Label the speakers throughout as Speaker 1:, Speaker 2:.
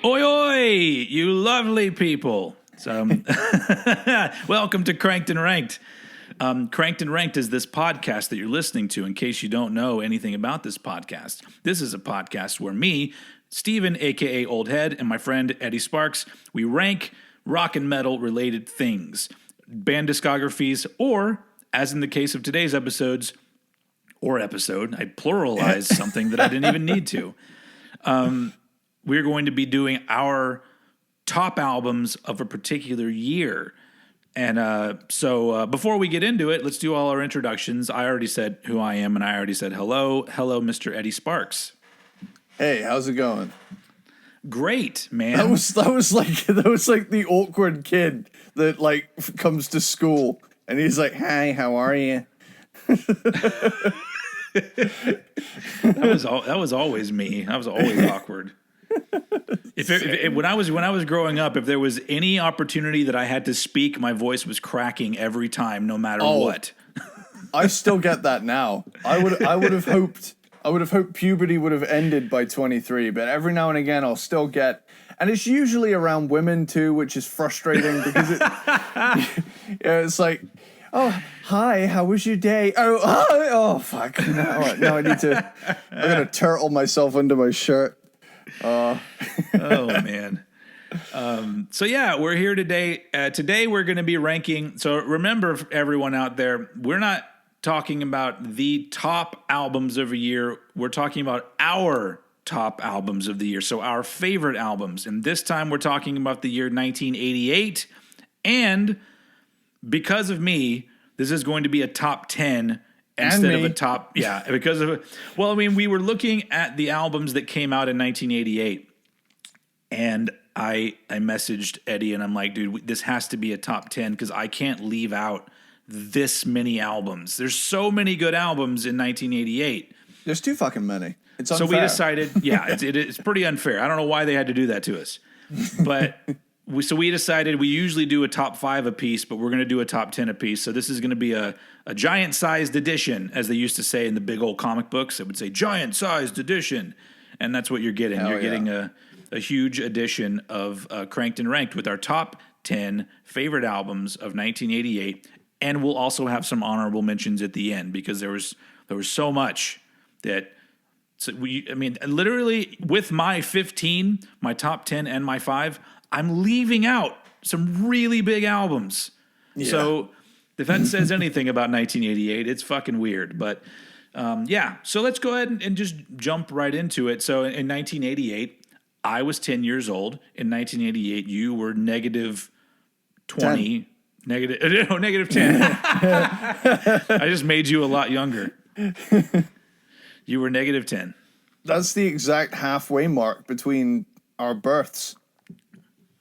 Speaker 1: Oi, oi, you lovely people. So, welcome to Cranked and Ranked. Cranked and Ranked is this podcast that you're listening to in case you don't know anything about this podcast. This is a podcast where me, Steven, a.k.a. Old Head, and my friend Eddie Sparxx, we rank rock and metal related things, band discographies, or, as in the case of today's episode, I pluralized something that I didn't even need to. We're going to be doing our top albums of a particular year. And so before we get into it, let's do all our introductions. I already said who I am, and I already said hello. Hello, Mr. Eddie Sparxx.
Speaker 2: Hey, how's it going?
Speaker 1: Great, man.
Speaker 2: That was like the awkward kid that like comes to school and he's like, "Hi, how are you?"
Speaker 1: That was always me. I was always awkward. When I was growing up, if there was any opportunity that I had to speak, my voice was cracking every time, no matter what.
Speaker 2: I still get that now. I would have hoped puberty would have ended by 23, but every now and again I'll still get, and it's usually around women too, which is frustrating because it's like, "Oh, hi, how was your day? Oh, fuck, now I need to, I'm gonna turtle myself under my shirt."
Speaker 1: Oh man. So yeah, we're here today. Today we're going to be ranking. So remember, everyone out there, we're not talking about the top albums of a year. We're talking about our top albums of the year. So our favorite albums. And this time we're talking about the year 1988. And because of me, this is going to be a top 10 instead of a top, because of, well, I mean, we were looking at the albums that came out in 1988, and I messaged Eddie, and I'm like, dude, this has to be a top 10 because I can't leave out this many albums. There's so many good albums in 1988.
Speaker 2: There's too fucking many. It's unfair.
Speaker 1: So we decided, it's pretty unfair. I don't know why they had to do that to us, but. So we decided we usually do a top 5 a piece, but we're going to do a top 10 a piece. So this is going to be a giant-sized edition, as they used to say in the big old comic books. It would say giant-sized edition, and that's what you're getting. You're getting a huge edition of Cranked and Ranked with our top 10 favorite albums of 1988, and we'll also have some honorable mentions at the end because there was so much that. So literally with my 15, my top 10, and my 5. I'm leaving out some really big albums. Yeah. So if that says anything about 1988, it's fucking weird. But so let's go ahead and just jump right into it. So in 1988, I was 10 years old. In 1988, you were negative 20. 10. Negative 10. I just made you a lot younger. You were negative 10. That's
Speaker 2: the exact halfway mark between our births.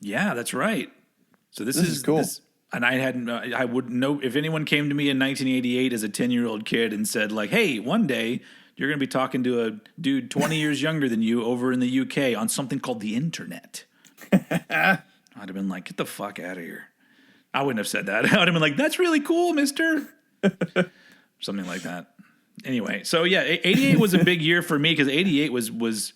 Speaker 1: Yeah, that's right. So this is
Speaker 2: cool.
Speaker 1: And I wouldn't know if anyone came to me in 1988 as a 10-year-old kid and said like, "Hey, one day you're going to be talking to a dude 20 years younger than you over in the UK on something called the internet." I'd have been like, "Get the fuck out of here." I wouldn't have said that. I would have been like, "That's really cool, mister." Something like that. Anyway, so yeah, 88 was a big year for me because 88 was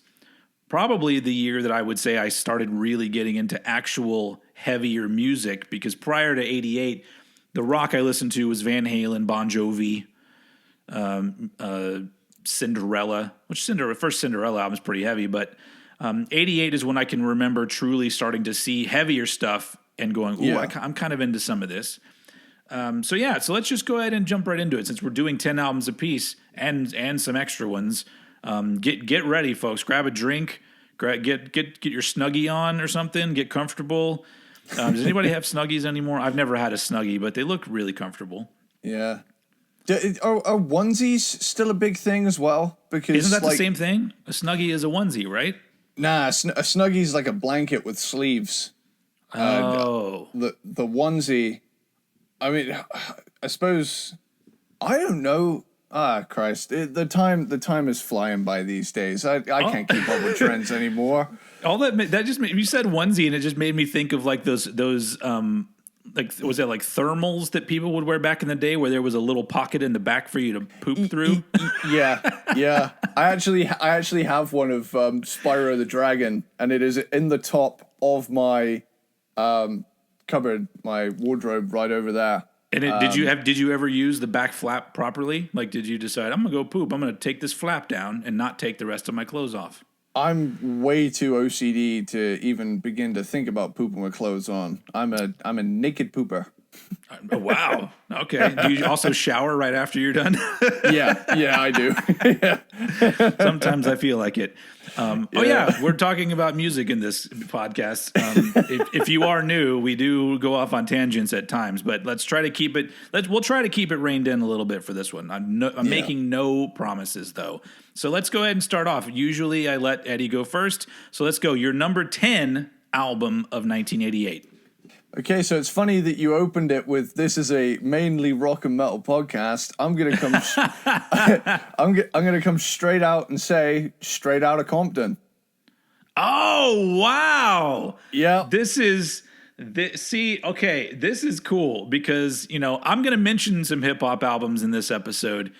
Speaker 1: probably the year that I would say I started really getting into actual heavier music, because prior to 88, the rock I listened to was Van Halen, Bon Jovi, Cinderella, first Cinderella album is pretty heavy, but 88 is when I can remember truly starting to see heavier stuff and going, ooh, I'm kind of into some of this. So let's just go ahead and jump right into it. Since we're doing 10 albums a piece and some extra ones, get ready, folks. Grab a drink, get your Snuggie on or something. Get comfortable. Does anybody have Snuggies anymore? I've never had a Snuggie, but they look really comfortable.
Speaker 2: Yeah. Are onesies still a big thing as well? Because
Speaker 1: isn't that the same thing? A Snuggie is a onesie, right?
Speaker 2: Nah, a Snuggie is like a blanket with sleeves.
Speaker 1: Oh.
Speaker 2: The onesie. I mean, I suppose, I don't know. Ah, Christ! The time is flying by these days. I can't keep up with trends anymore.
Speaker 1: All that just made, you said onesie, and it just made me think of like those like, was it like thermals that people would wear back in the day, where there was a little pocket in the back for you to poop through?
Speaker 2: Yeah. I actually have one of Spyro the Dragon, and it is in the top of my cupboard, my wardrobe, right over there.
Speaker 1: And did you ever use the back flap properly? Like, did you decide, I'm gonna go poop, I'm gonna take this flap down and not take the rest of my clothes off?
Speaker 2: I'm way too OCD to even begin to think about pooping with clothes on. I'm a naked pooper.
Speaker 1: Oh, wow. Okay. Do you also shower right after you're done?
Speaker 2: Yeah, I do. Yeah.
Speaker 1: Sometimes I feel like it. Oh yeah, we're talking about music in this podcast. If you are new, we do go off on tangents at times, but let's try to keep it. We'll try to keep it reined in a little bit for this one. I'm making no promises though. So let's go ahead and start off. Usually I let Eddie go first. So let's go. Your number 10 album of 1988.
Speaker 2: Okay, so it's funny that you opened it with "This is a mainly rock and metal podcast." I'm gonna come, I'm gonna come straight out and say "Straight Outta Compton."
Speaker 1: Oh wow!
Speaker 2: Yeah,
Speaker 1: this is cool because I'm gonna mention some hip hop albums in this episode,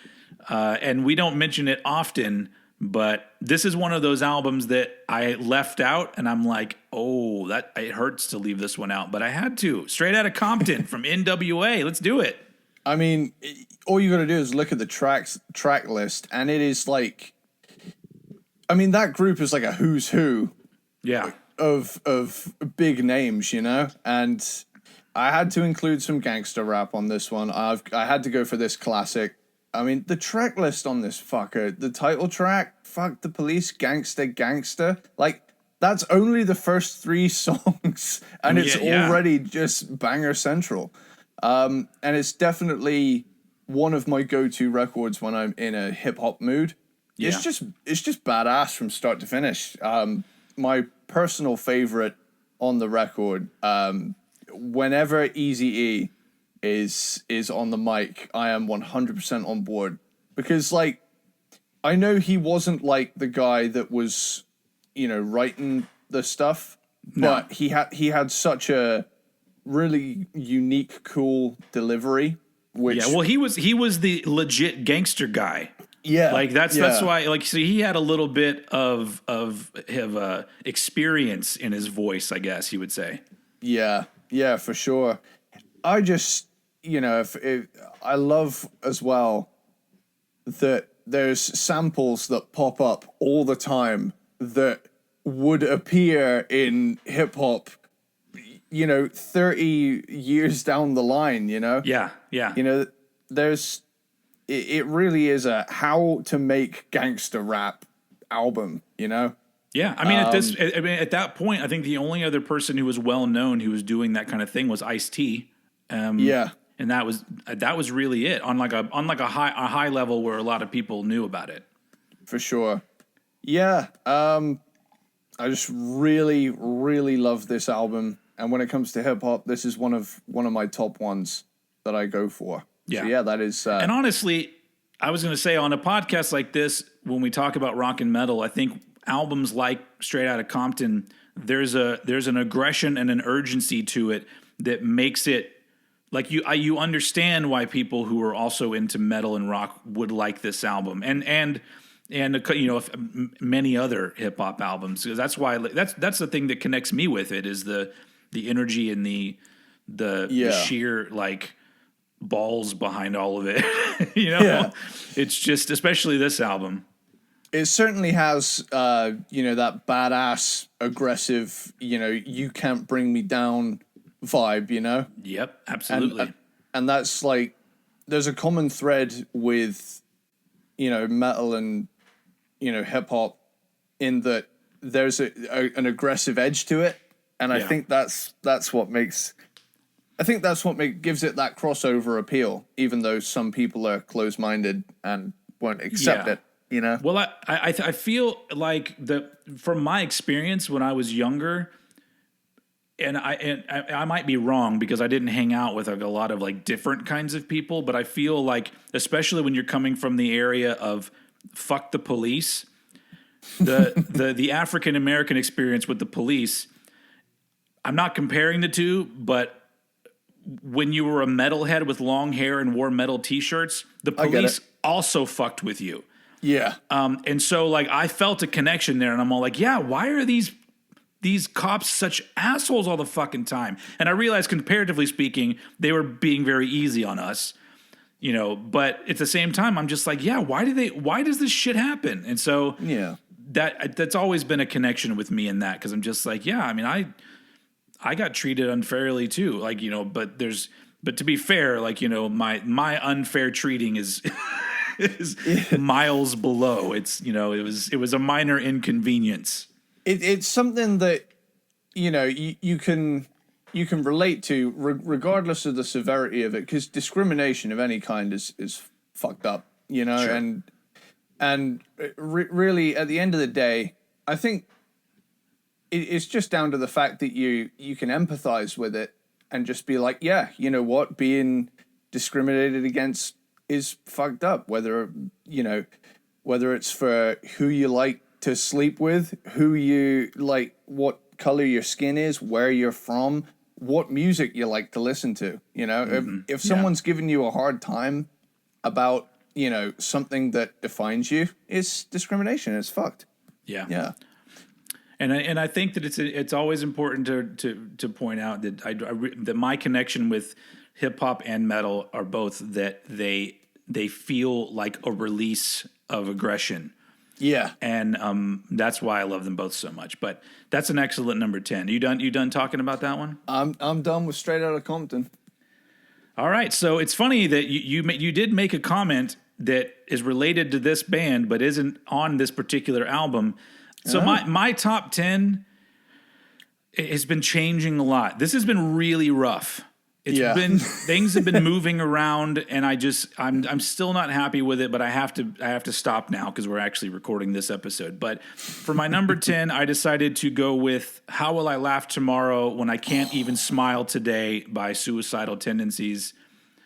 Speaker 1: and we don't mention it often. But this is one of those albums that I left out, and I'm like, oh, that it hurts to leave this one out, but I had to. Straight Outta Compton from N.w.a. Let's do it.
Speaker 2: I mean, all you got to do is look at the track list, and it is like, I mean, that group is like a who's who,
Speaker 1: yeah,
Speaker 2: of big names, And I had to include some gangster rap on this one. I had to go for this classic. I mean, the track list on this fucker, the title track, Fuck the Police, Gangster, like, that's only the first 3 songs, and it's already just banger central. And it's definitely one of my go-to records when I'm in a hip-hop mood. Yeah. It's just badass from start to finish. My personal favorite on the record, whenever Eazy-E is on the mic, I am 100% on board, because like I know he wasn't like the guy that was writing the stuff, but he had such a really unique, cool delivery. Which
Speaker 1: he was the legit gangster guy.
Speaker 2: Yeah,
Speaker 1: like that's why, like, so he had a little bit of experience in his voice, I guess you would say.
Speaker 2: Yeah, for sure. I just I love as well that there's samples that pop up all the time that would appear in hip hop, 30 years down the line,
Speaker 1: Yeah.
Speaker 2: It really is a how to make gangster rap album, Yeah,
Speaker 1: I mean, at that point, I think the only other person who was well known who was doing that kind of thing was Ice-T. And that was really it on like a high level where a lot of people knew about it.
Speaker 2: For sure. Yeah. I just really, really love this album. And when it comes to hip hop, this is one of my top ones that I go for.
Speaker 1: Yeah.
Speaker 2: So yeah, that is.
Speaker 1: And honestly, I was going to say, on a podcast like this, when we talk about rock and metal, I think albums like Straight Outta Compton, there's an aggression and an urgency to it that makes it. Like you understand why people who are also into metal and rock would like this album, and many other hip hop albums, because that's why that's the thing that connects me with it, is the energy and the sheer like balls behind all of it. It's just, especially this album.
Speaker 2: It certainly has that badass, aggressive, you can't bring me down vibe,
Speaker 1: Yep, absolutely.
Speaker 2: And that's like, there's a common thread with, metal and, hip hop, in that there's an aggressive edge to it. And I think that's what gives it that crossover appeal, even though some people are closed-minded and won't accept it,
Speaker 1: Well, I feel like from my experience when I was younger, I might be wrong because I didn't hang out with like a lot of like different kinds of people, but I feel like, especially when you're coming from the area of fuck the police, the African American experience with the police, I'm not comparing the two, but when you were a metalhead with long hair and wore metal t-shirts, the police also fucked with you.
Speaker 2: Yeah.
Speaker 1: And so like I felt a connection there, and I'm all like, yeah, why are these cops such assholes all the fucking time? And I realized, comparatively speaking, they were being very easy on us, but at the same time, I'm just like, yeah, why does this shit happen? And so
Speaker 2: Yeah.
Speaker 1: that's always been a connection with me in that, because I'm just like, yeah, I mean, I got treated unfairly too, like, but to be fair, like, my unfair treating is is miles below. It's, it was a minor inconvenience.
Speaker 2: It's something that, you can relate to regardless of the severity of it, because discrimination of any kind is fucked up,
Speaker 1: Sure.
Speaker 2: and really at the end of the day, I think it's just down to the fact that you can empathize with it and just be like, yeah, you know what, being discriminated against is fucked up, whether it's for who you like to sleep with, who you like, what color your skin is, where you're from, what music you like to listen to. If someone's giving you a hard time about, something that defines you, it's discrimination. It's fucked.
Speaker 1: Yeah. And I think that it's always important to point out that that my connection with hip hop and metal are both that they feel like a release of aggression.
Speaker 2: Yeah.
Speaker 1: And that's why I love them both so much. But that's an excellent number 10. You done talking about that one?
Speaker 2: I'm done with Straight Outta Compton.
Speaker 1: All right. So it's funny that you did make a comment that is related to this band but isn't on this particular album. So my top 10 has been changing a lot. This has been really rough. It's been things have been moving around, and I'm still not happy with it, but I have to stop now because we're actually recording this episode. But for my number 10, I decided to go with How Will I Laugh Tomorrow When I Can't Even Smile Today by Suicidal Tendencies.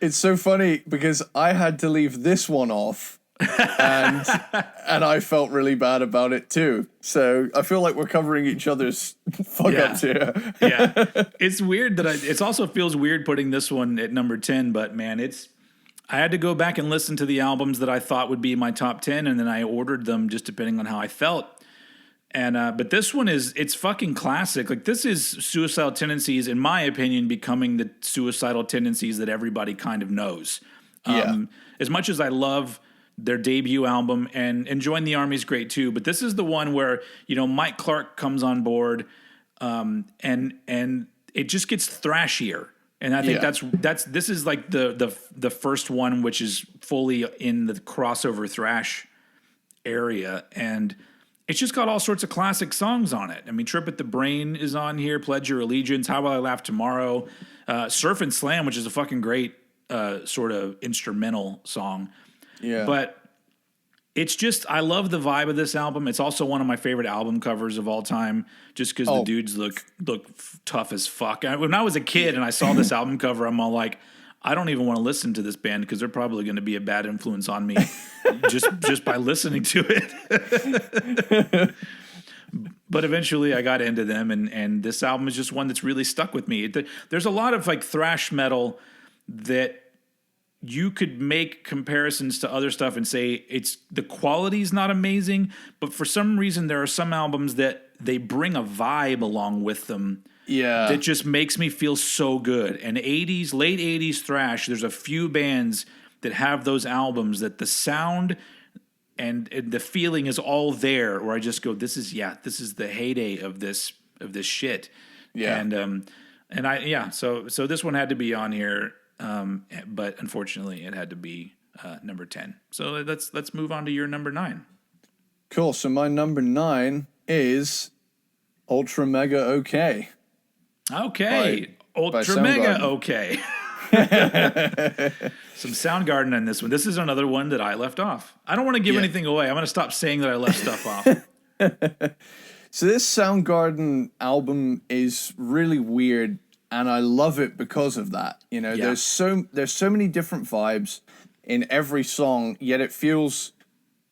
Speaker 2: It's so funny because I had to leave this one off. and I felt really bad about it too. So I feel like we're covering each other's fuck ups here.
Speaker 1: Yeah. It's weird that it also feels weird putting this one at number 10, but man, I had to go back and listen to the albums that I thought would be my top 10, and then I ordered them just depending on how I felt. And but this one it's fucking classic. Like, this is Suicidal Tendencies, in my opinion, becoming the suicidal tendencies that everybody kind of knows. As much as I love their debut album, and Join the Army is great too, but this is the one where Mike Clark comes on board, and it just gets thrashier, and I think this is like the first one which is fully in the crossover thrash area, and it's just got all sorts of classic songs on it. I mean, Trip at the Brain is on here, Pledge Your Allegiance, How Will I Laugh Tomorrow, Surf and Slam, which is a fucking great sort of instrumental song.
Speaker 2: Yeah.
Speaker 1: But it's just, I love the vibe of this album. It's also one of my favorite album covers of all time, just because the dudes look tough as fuck. When I was a kid and I saw this album cover, I'm all like, I don't even want to listen to this band because they're probably going to be a bad influence on me just by listening to it. But eventually I got into them, and this album is just one that's really stuck with me. There's a lot of like thrash metal that you could make comparisons to other stuff and say the quality's not amazing, but for some reason there are some albums that they bring a vibe along with them.
Speaker 2: Yeah.
Speaker 1: That just makes me feel so good. And late 80s thrash, there's a few bands that have those albums that the sound and the feeling is all there, where I just go, this is the heyday of this shit.
Speaker 2: Yeah.
Speaker 1: So this one had to be on here. But unfortunately, it had to be number 10. So let's move on to your number 9.
Speaker 2: Cool. So my number 9 is Ultra Mega OK.
Speaker 1: Okay, Ultra Mega OK. Some Soundgarden on this one. This is another one that I left off. I don't want to give anything away. I'm going to stop saying that I left stuff off.
Speaker 2: So this Soundgarden album is really weird, and I love it because of that. You know, there's so many different vibes in every song, yet it feels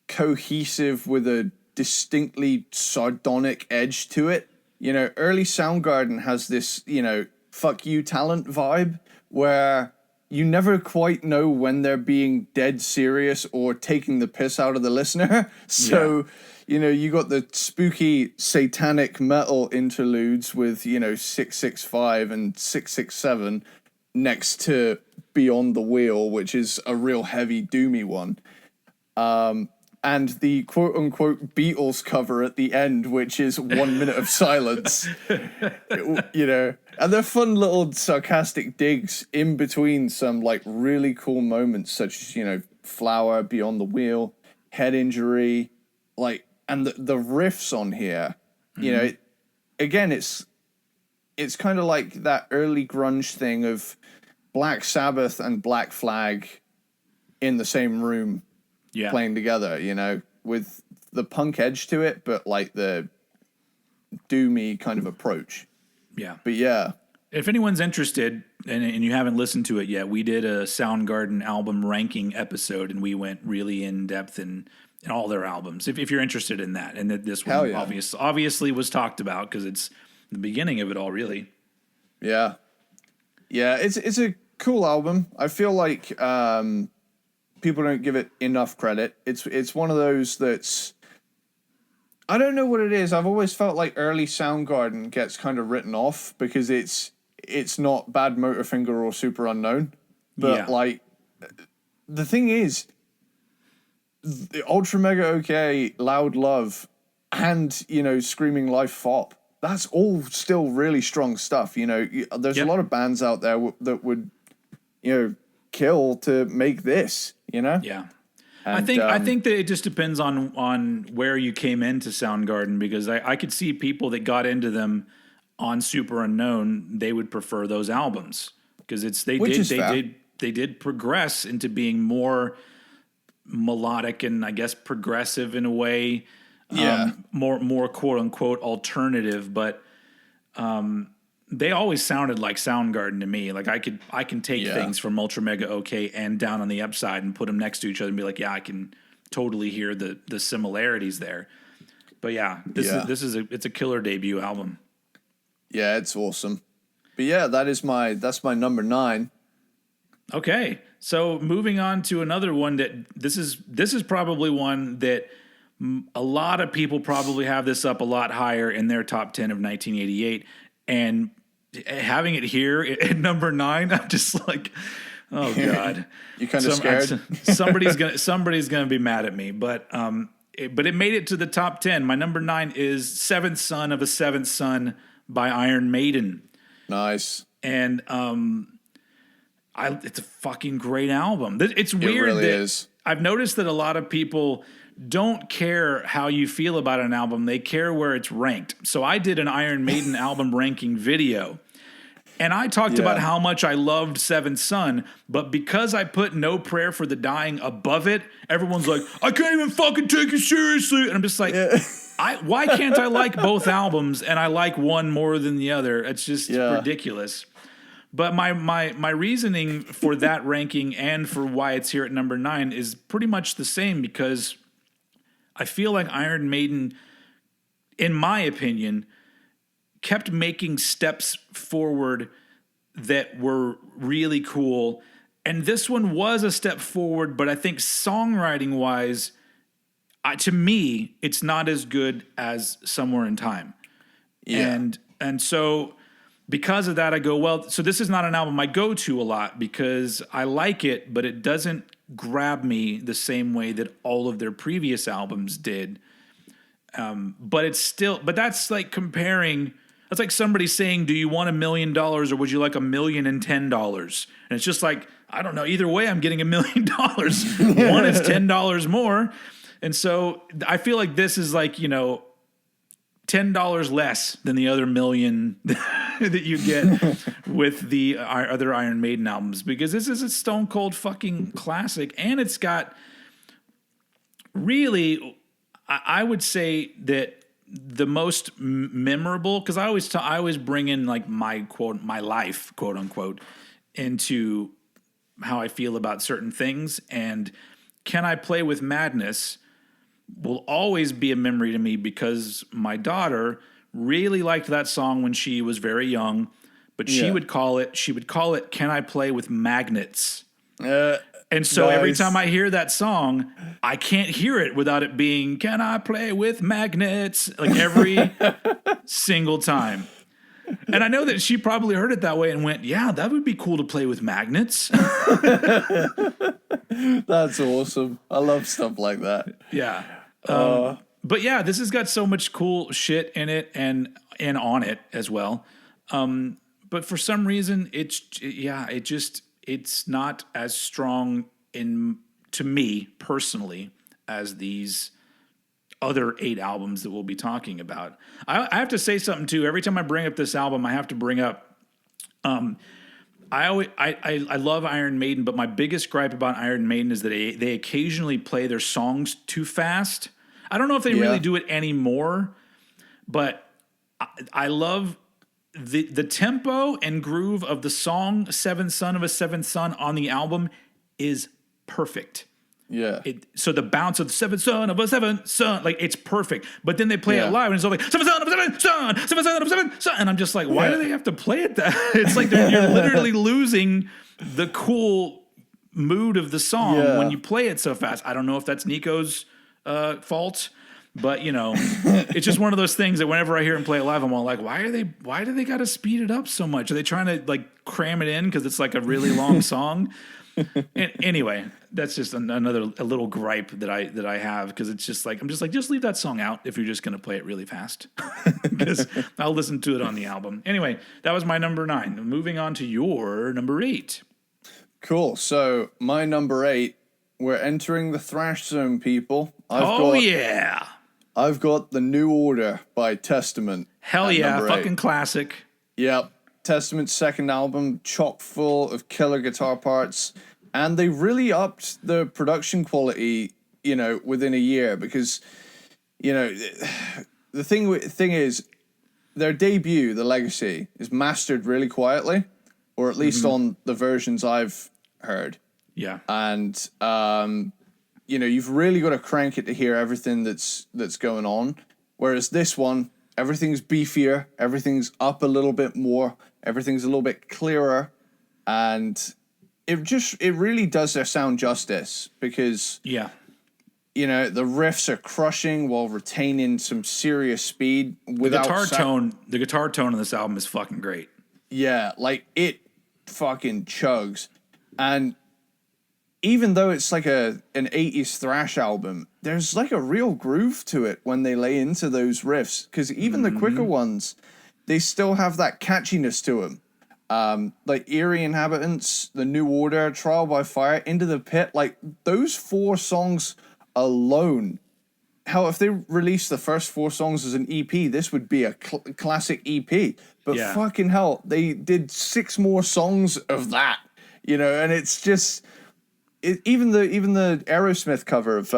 Speaker 2: cohesive with a distinctly sardonic edge to it. You know, early Soundgarden has this, you know, fuck you talent vibe where you never quite know when they're being dead serious or taking the piss out of the listener. So, you know, you got the spooky satanic metal interludes with, you know, 665 and 667 next to Beyond the Wheel, which is a real heavy doomy one. And the quote unquote Beatles cover at the end, which is 1 minute of silence, you know, and they're fun little sarcastic digs in between some like really cool moments, such as, you know, Flower, Beyond the Wheel, Head Injury, like, and the riffs on here, you know, again, it's kind of like that early grunge thing of Black Sabbath and Black Flag in the same room. Playing together, you know, with the punk edge to it, but like the doomy kind of approach.
Speaker 1: Yeah.
Speaker 2: But yeah.
Speaker 1: If anyone's interested and you haven't listened to it yet, we did a Soundgarden album ranking episode and we went really in depth in all their albums. If you're interested in that, and that this one obviously was talked about because it's the beginning of it all, really.
Speaker 2: Yeah. Yeah, it's a cool album. I feel like people don't give it enough credit. It's one of those that's, I don't know what it is. I've always felt like early Soundgarden gets kind of written off because it's not Bad Motorfinger or Super Unknown. But like, the thing is, the Ultra Mega OK, Loud Love, and, you know, Screaming Life Fop, that's all still really strong stuff. You know, there's a lot of bands out there that would, you know, kill to make this, you know?
Speaker 1: Yeah. And, I think that it just depends on where you came into Soundgarden, because I could see people that got into them on Super Unknown, they would prefer those albums because they did progress into being more melodic and I guess progressive in a way. More quote unquote alternative, but they always sounded like Soundgarden to me. Like I can take things from Ultra Mega OK and Down on the Upside and put them next to each other and be like, yeah, I can totally hear the similarities there. But it's a killer debut album.
Speaker 2: Yeah, it's awesome. But yeah, that's my number 9.
Speaker 1: Okay, so moving on to another one that this is probably one that a lot of people probably have this up a lot higher in their top 10 of 1988, and having it here at number 9, I'm just like, oh god,
Speaker 2: you kind of scared.
Speaker 1: Somebody's gonna be mad at me, but it made it to the top 10. My number 9 is Seventh Son of a Seventh Son by Iron Maiden.
Speaker 2: Nice.
Speaker 1: And it's a fucking great album. It's weird.
Speaker 2: It really is.
Speaker 1: I've noticed that a lot of people don't care how you feel about an album. They care where it's ranked. So I did an Iron Maiden album ranking video. And I talked about how much I loved Seventh Son, but because I put No Prayer for the Dying above it, everyone's like, I can't even fucking take it seriously. And I'm just like, why can't I like both albums and I like one more than the other? It's just ridiculous. But my reasoning for that ranking and for why it's here at number 9 is pretty much the same, because I feel like Iron Maiden, in my opinion, kept making steps forward that were really cool. And this one was a step forward, but I think songwriting-wise, to me, it's not as good as Somewhere in Time. Yeah. And so because of that, I go, well, so this is not an album I go to a lot because I like it, but it doesn't grab me the same way that all of their previous albums did. But that's like comparing, that's like somebody saying, do you want $1 million or would you like $1,010? And it's just like, I don't know. Either way, I'm getting $1 million. One is $10 more. And so I feel like this is like, you know, $10 less than the other $1 million that you get with the other Iron Maiden albums, because this is a stone cold fucking classic. And it's got really, I would say that the most memorable, because I always bring in like my life, quote unquote, into how I feel about certain things. And Can I Play with Madness will always be a memory to me because my daughter really liked that song when she was very young, but she would call it Can I Play with Magnets? And so every time I hear that song, I can't hear it without it being, Can I Play with Magnets? Like every single time. And I know that she probably heard it that way and went, yeah, that would be cool to play with magnets.
Speaker 2: That's awesome. I love stuff like that.
Speaker 1: Yeah. But yeah, this has got so much cool shit in it and on it as well. But for some reason, it's not as strong to me personally as these other 8 albums that we'll be talking about. I have to say something too. Every time I bring up this album, I have to bring up. I love Iron Maiden, but my biggest gripe about Iron Maiden is that they occasionally play their songs too fast. I don't know if they really do it anymore, but I love the tempo and groove of the song Seventh Son of a Seventh Son on the album is perfect.
Speaker 2: Yeah.
Speaker 1: So the bounce of the seventh son of a seventh son, like it's perfect. But then they play it live and it's all like seventh son of a seventh son, seventh son of a seventh son. And I'm just like, why do they have to play it that? It's like you're literally losing the cool mood of the song when you play it so fast. I don't know if that's Nico's fault. But it's just one of those things that whenever I hear him play it live, I'm all like, why do they got to speed it up so much? Are they trying to like cram it in because it's like a really long song? And anyway, that's just a little gripe that I have, because it's just like, I'm just like, just leave that song out if you're just going to play it really fast, because I'll listen to it on the album. Anyway, that was my number 9. Moving on to your number 8.
Speaker 2: Cool. So my number 8, we're entering the thrash zone, people. I've got The New Order by Testament.
Speaker 1: Hell yeah, fucking classic.
Speaker 2: Yep. Testament's second album, chock full of killer guitar parts. And they really upped the production quality, within a year. Because, the thing is, their debut, The Legacy, is mastered really quietly. Or at least on the versions I've heard.
Speaker 1: Yeah.
Speaker 2: And, you've really got to crank it to hear everything that's going on. Whereas this one, everything's beefier, everything's up a little bit more, everything's a little bit clearer, and it really does their sound justice, because the riffs are crushing while retaining some serious speed.
Speaker 1: The guitar tone on this album is fucking great.
Speaker 2: Yeah, like it fucking chugs. And even though it's like an 80s thrash album, there's like a real groove to it when they lay into those riffs. Because even the quicker ones, they still have that catchiness to them. Like Eerie Inhabitants, The New Order, Trial by Fire, Into the Pit, like those 4 songs alone. Hell, if they released the first 4 songs as an EP, this would be a classic EP. But fucking hell, they did 6 more songs of that, and it's just... Even the Aerosmith cover of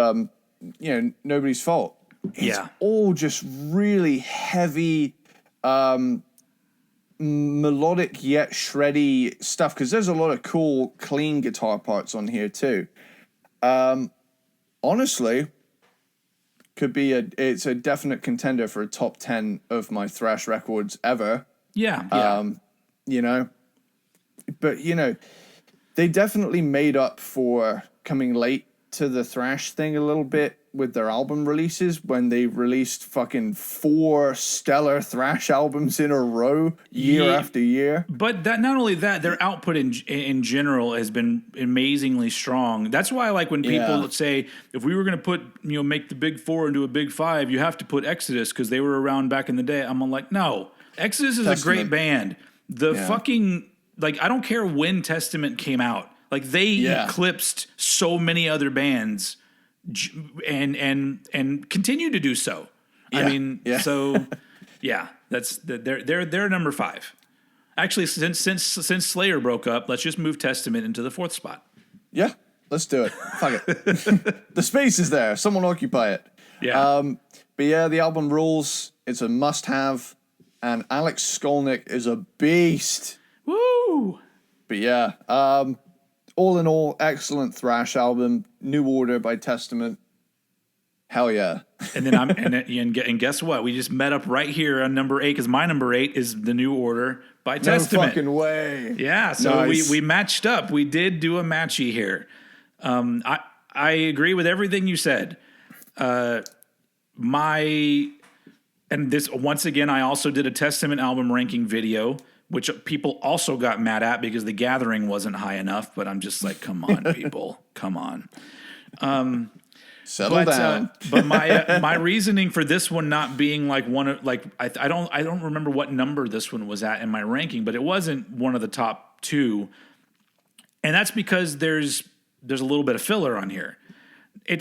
Speaker 2: Nobody's Fault, it's all just really heavy, melodic yet shreddy stuff, because there's a lot of cool clean guitar parts on here too. Honestly, it's a definite contender for a top 10 of my thrash records ever. But they definitely made up for coming late to the thrash thing a little bit with their album releases, when they released fucking 4 stellar thrash albums in a row year after year.
Speaker 1: But that, not only that, their output in general has been amazingly strong. That's why I like when people say, if we were going to put, make the big 4 into a big 5, you have to put Exodus because they were around back in the day. I'm like, no, Exodus is a great band. Fucking, like, I don't care when Testament came out. Like, they eclipsed so many other bands and continue to do so. I mean, so that's they're number 5. Actually, since Slayer broke up, let's just move Testament into the 4th spot.
Speaker 2: Yeah, let's do it. Fuck it. The space is there. Someone occupy it.
Speaker 1: Yeah.
Speaker 2: But yeah, the album rules. It's a must-have, and Alex Skolnick is a beast.
Speaker 1: Woo!
Speaker 2: But yeah, all in all, excellent thrash album. New Order by Testament. Hell yeah.
Speaker 1: And then and guess what? We just met up right here on number 8 because my number 8 is the New Order by Testament.
Speaker 2: No fucking way.
Speaker 1: Yeah, so
Speaker 2: nice.
Speaker 1: we matched up. We did do a matchy here. I agree with everything you said. And this once again, I also did a Testament album ranking video, which people also got mad at because the Gathering wasn't high enough. But I'm just like, come on, people, come on.
Speaker 2: Settle down.
Speaker 1: But my reasoning for this one not being like one of like I don't remember what number this one was at in my ranking, but it wasn't one of the top 2, and that's because there's a little bit of filler on here.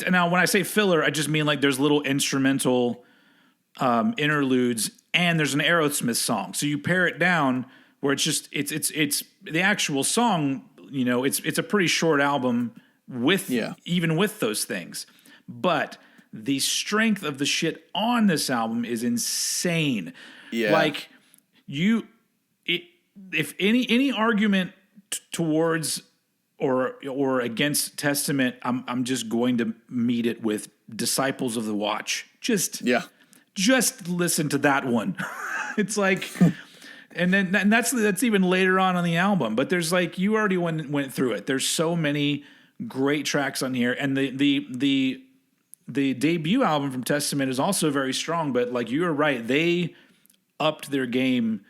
Speaker 1: Now when I say filler, I just mean like there's little instrumental interludes, and there's an Aerosmith song. So you pare it down where it's just it's the actual song. You know, it's a pretty short album with even with those things. But the strength of the shit on this album is insane. Yeah. Like if any argument towards or against Testament, I'm just going to meet it with Disciples of the Watch. Just listen to that one. It's like, and that's even later on the album. But there's like, you already went through it. There's so many great tracks on here, and the debut album from Testament is also very strong, but like you were right, they upped their game,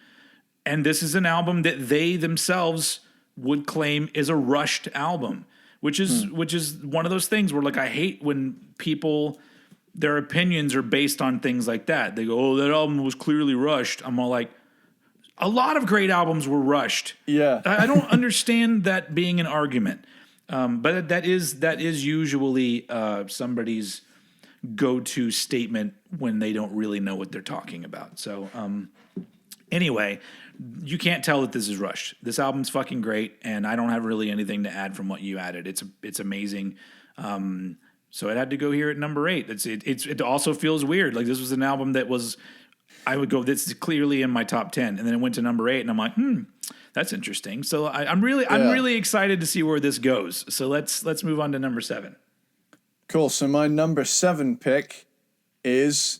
Speaker 1: and this is an album that they themselves would claim is a rushed album, which is one of those things where like I hate when people, their opinions are based on things like that. They go, "Oh, that album was clearly rushed." I'm all like, a lot of great albums were rushed.
Speaker 2: Yeah,
Speaker 1: I don't understand that being an argument, but that is usually somebody's go-to statement when they don't really know what they're talking about. So anyway, you can't tell that this is rushed. This album's fucking great, and I don't have really anything to add from what you added. It's amazing. So it had to go here at number 8. It also feels weird. Like this was an album that was, I would go, this is clearly in my top 10, and then it went to number 8, and I'm like, that's interesting. So I'm really excited to see where this goes. So let's move on to number 7.
Speaker 2: Cool. So my number 7 pick is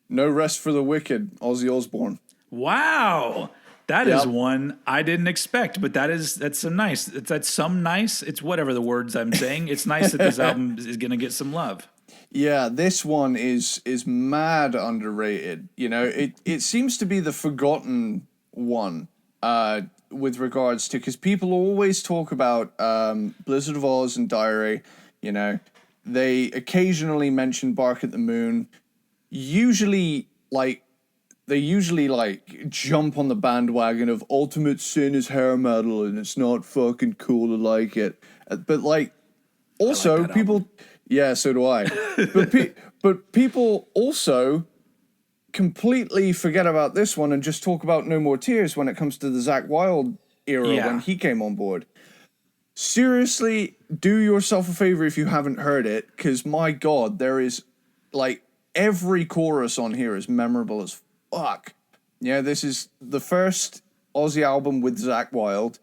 Speaker 2: No Rest for the Wicked, Ozzy Osbourne.
Speaker 1: Wow. That is one I didn't expect, but that's some nice. It's whatever the words I'm saying. It's nice that this album is going to get some love.
Speaker 2: Yeah, this one is mad underrated. You know, it seems to be the forgotten one with regards to, because people always talk about Blizzard of Oz and Diary, you know. They occasionally mention Bark at the Moon. They usually jump on the bandwagon of Ultimate Sin is hair metal and it's not fucking cool to like it. But like, also
Speaker 1: like
Speaker 2: people,
Speaker 1: album.
Speaker 2: Yeah, so do I. but people also completely forget about this one and just talk about No More Tears when it comes to the Zakk Wylde era when he came on board. Seriously, do yourself a favor if you haven't heard it, because my God, there is like every chorus on here is memorable as fuck. Yeah, this is the first Ozzy album with Zakk Wylde.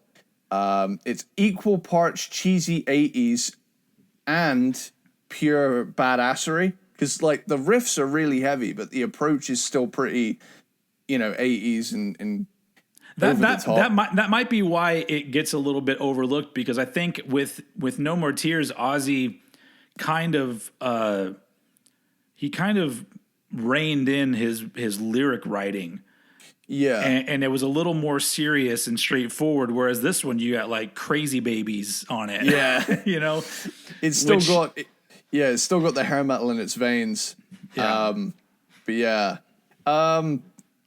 Speaker 2: It's equal parts cheesy 80s and pure badassery, because like the riffs are really heavy, but the approach is still pretty, 80s and
Speaker 1: that might be why it gets a little bit overlooked, because I think with No More Tears, Ozzy kind of reined in his lyric writing.
Speaker 2: Yeah.
Speaker 1: And it was a little more serious and straightforward, whereas this one you got like crazy babies on it.
Speaker 2: Yeah.
Speaker 1: It's
Speaker 2: still got the hair metal in its veins.
Speaker 1: Yeah.
Speaker 2: But yeah.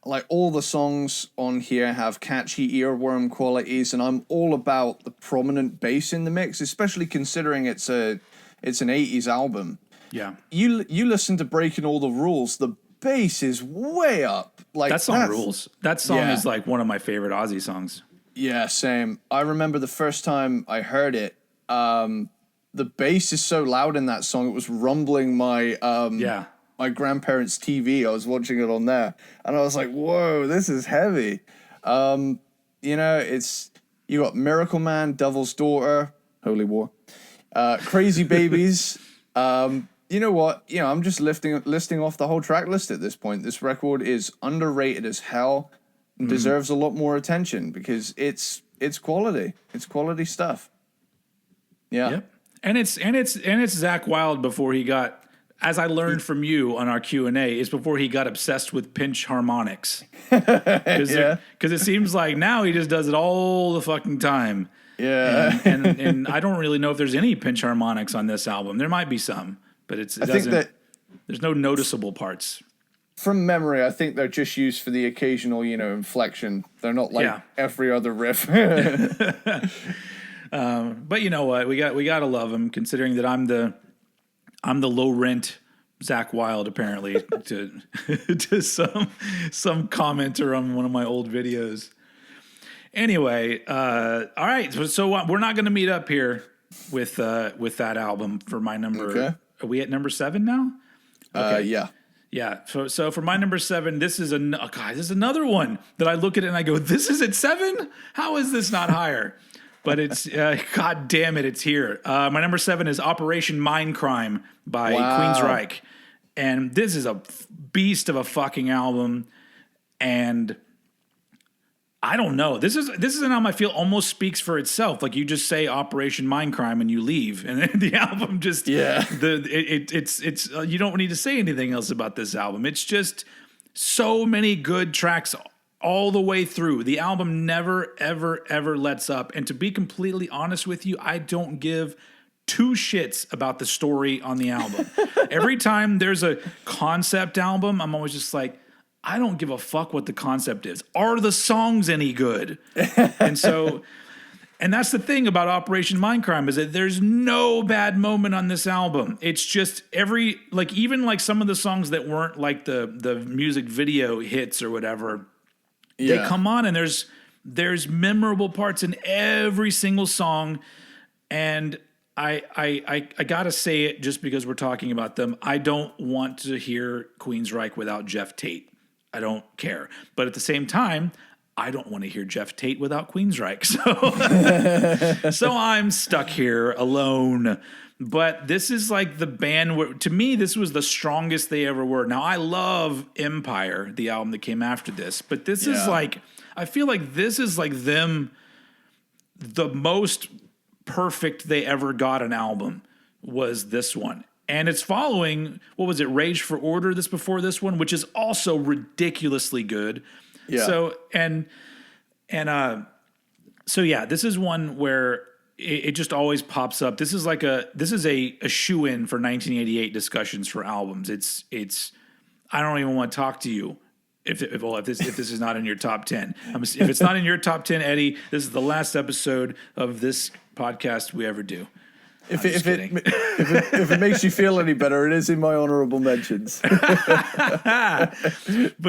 Speaker 2: Like all the songs on here have catchy earworm qualities, and I'm all about the prominent bass in the mix, especially considering it's an 80s album.
Speaker 1: Yeah.
Speaker 2: You listen to Breaking All the Rules, the bass is way up. Like
Speaker 1: that song rules. That song is like one of my favorite Ozzy songs.
Speaker 2: Yeah, same. I remember the first time I heard it, the bass is so loud in that song, it was rumbling my my grandparents' TV. I was watching it on there, and I was like, "Whoa, this is heavy." You know, you got Miracle Man, Devil's Daughter, Holy War, Crazy Babies. You know what? You know, I'm just listing off the whole track list at this point. This record is underrated as hell and deserves a lot more attention because it's quality. It's quality stuff. Yeah.
Speaker 1: Yep. And it's Zakk Wylde before he got, as I learned from you on our Q&A, is before he got obsessed with pinch harmonics. Because it seems like now he just does it all the fucking time.
Speaker 2: Yeah.
Speaker 1: And I don't really know if there's any pinch harmonics on this album. There might be some, but there's no noticeable parts.
Speaker 2: From memory, I think they're just used for the occasional, you know, inflection. They're not like every other riff.
Speaker 1: But you know what? We gotta love him, considering that I'm the low rent Zakk Wylde, apparently, to some commenter on one of my old videos. Anyway, all right. So we're not going to meet up here with that album for my number.
Speaker 2: Okay.
Speaker 1: Are we at number 7 now? Okay.
Speaker 2: Yeah.
Speaker 1: Yeah. So for my number 7, this is another one that I look at it and I go, this is at 7? How is this not higher? But it's, God damn it, it's here. My number 7 is Operation Mindcrime by Queensryche. And this is a beast of a fucking album. And I don't know. This is an album I feel almost speaks for itself. Like, you just say Operation Mindcrime and you leave. And then the album just, it's you don't need to say anything else about this album. It's just so many good tracks all the way through. The album never, ever, ever lets up. And to be completely honest with you, I don't give two shits about the story on the album. Every time there's a concept album, I'm always just like, I don't give a fuck what the concept is. Are the songs any good? And that's the thing about Operation Mindcrime, is that there's no bad moment on this album. It's just even some of the songs that weren't like the music video hits or whatever, they come on and there's memorable parts in every single song. And I gotta say it just because we're talking about them. I don't want to hear Queensryche without Jeff Tate. I don't care. But at the same time, I don't want to hear Jeff Tate without Queensryche. So I'm stuck here alone. But this is like the band where, to me, this was the strongest they ever were. Now, I love Empire, the album that came after this. But this is like, I feel like this is like them, the most perfect they ever got an album was this one. And it's following, what was it, Rage for Order, this before this one, which is also ridiculously good. Yeah. So yeah, this is one where it just always pops up. This is a shoe-in for 1988 discussions for albums. It's I don't even want to talk to you if this is not in your top 10. If it's not in your top 10, Eddie, this is the last episode of this podcast we ever do.
Speaker 2: If it makes you feel any better, it is in my honorable mentions.
Speaker 1: But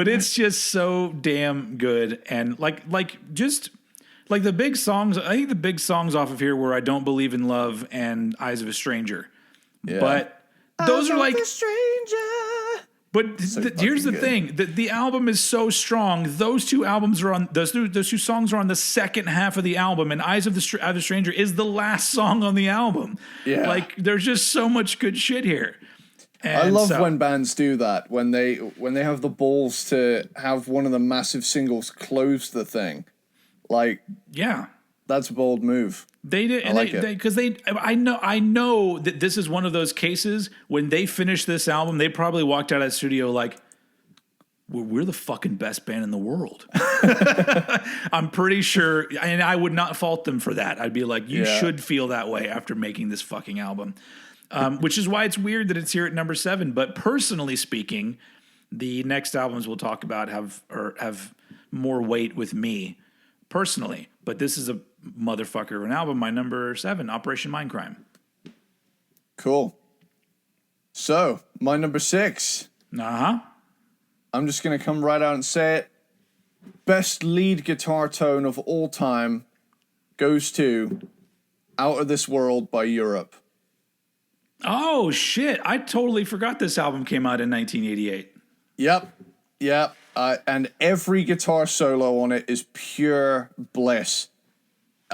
Speaker 1: it's just so damn good, and like the big songs. I think the big songs off of here were "I Don't Believe in Love" and "Eyes of a Stranger." Yeah. But those are like stranger. But here's the thing: the album is so strong. Those two albums are on those two songs are on the second half of the album, and "Eyes of the Stranger" is the last song on the album. Yeah, like there's just so much good shit here. And
Speaker 2: I love when bands do that, when they have the balls to have one of the massive singles close the thing. Like, yeah, that's a bold move.
Speaker 1: They did, I know that this is one of those cases when they finished this album, they probably walked out of the studio like, we're the fucking best band in the world. I'm pretty sure, and I would not fault them for that. I'd be like, you should feel that way after making this fucking album. Which is why it's weird that it's here at number 7. But personally speaking, the next albums we'll talk about have more weight with me personally. But this is a motherfucker of an album. My number 7, Operation Mindcrime.
Speaker 2: Cool. So, my number 6.
Speaker 1: Uh-huh.
Speaker 2: I'm just going to come right out and say it. Best lead guitar tone of all time goes to Out of This World by Europe.
Speaker 1: Oh shit! I totally forgot this album came out in 1988.
Speaker 2: Yep. And every guitar solo on it is pure bliss.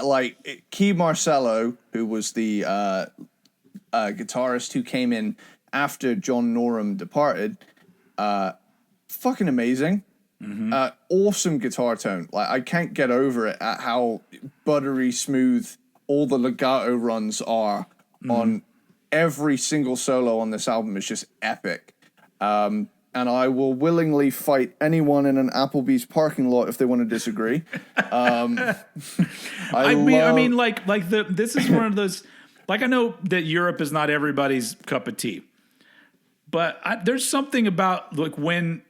Speaker 2: Like Key Marcello, who was the guitarist who came in after John Norum departed, fucking amazing. Awesome guitar tone. Like I can't get over it at how buttery smooth all the legato runs are on every single solo on this album. Is just epic. And I will willingly fight anyone in an Applebee's parking lot if they want to disagree.
Speaker 1: I mean, this is one of those. Like, I know that Europe is not everybody's cup of tea, but there's something about like when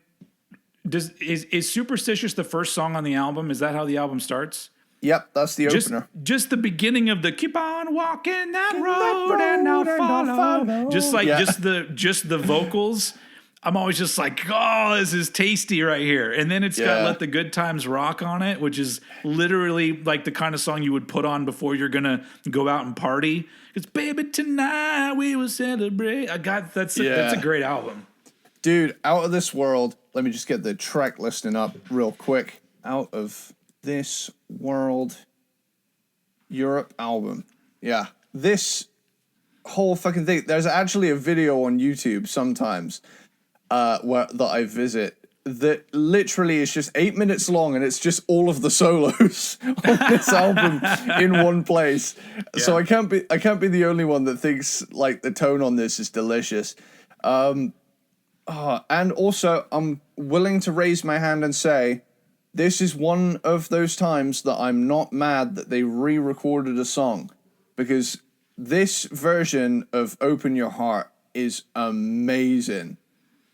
Speaker 1: is Superstitious the first song on the album? Is that how the album starts?
Speaker 2: Yep, that's the opener.
Speaker 1: Just the beginning of the "Keep on walking that road and now follow." Just the vocals. I'm always just like, oh, this is tasty right here. And then it's got Let the Good Times Rock on it, which is literally like the kind of song you would put on before you're going to go out and party. It's baby, tonight we will celebrate. That's a great album.
Speaker 2: Dude, Out of This World. Let me just get the track listing up real quick. Out of This World Europe album. Yeah. This whole fucking thing. There's actually a video on YouTube sometimes that I visit that literally is just 8 minutes long, and it's just all of the solos on this album in one place. Yeah. So I can't be the only one that thinks like the tone on this is delicious. And also I'm willing to raise my hand and say this is one of those times that I'm not mad that they re-recorded a song, because this version of Open Your Heart is amazing.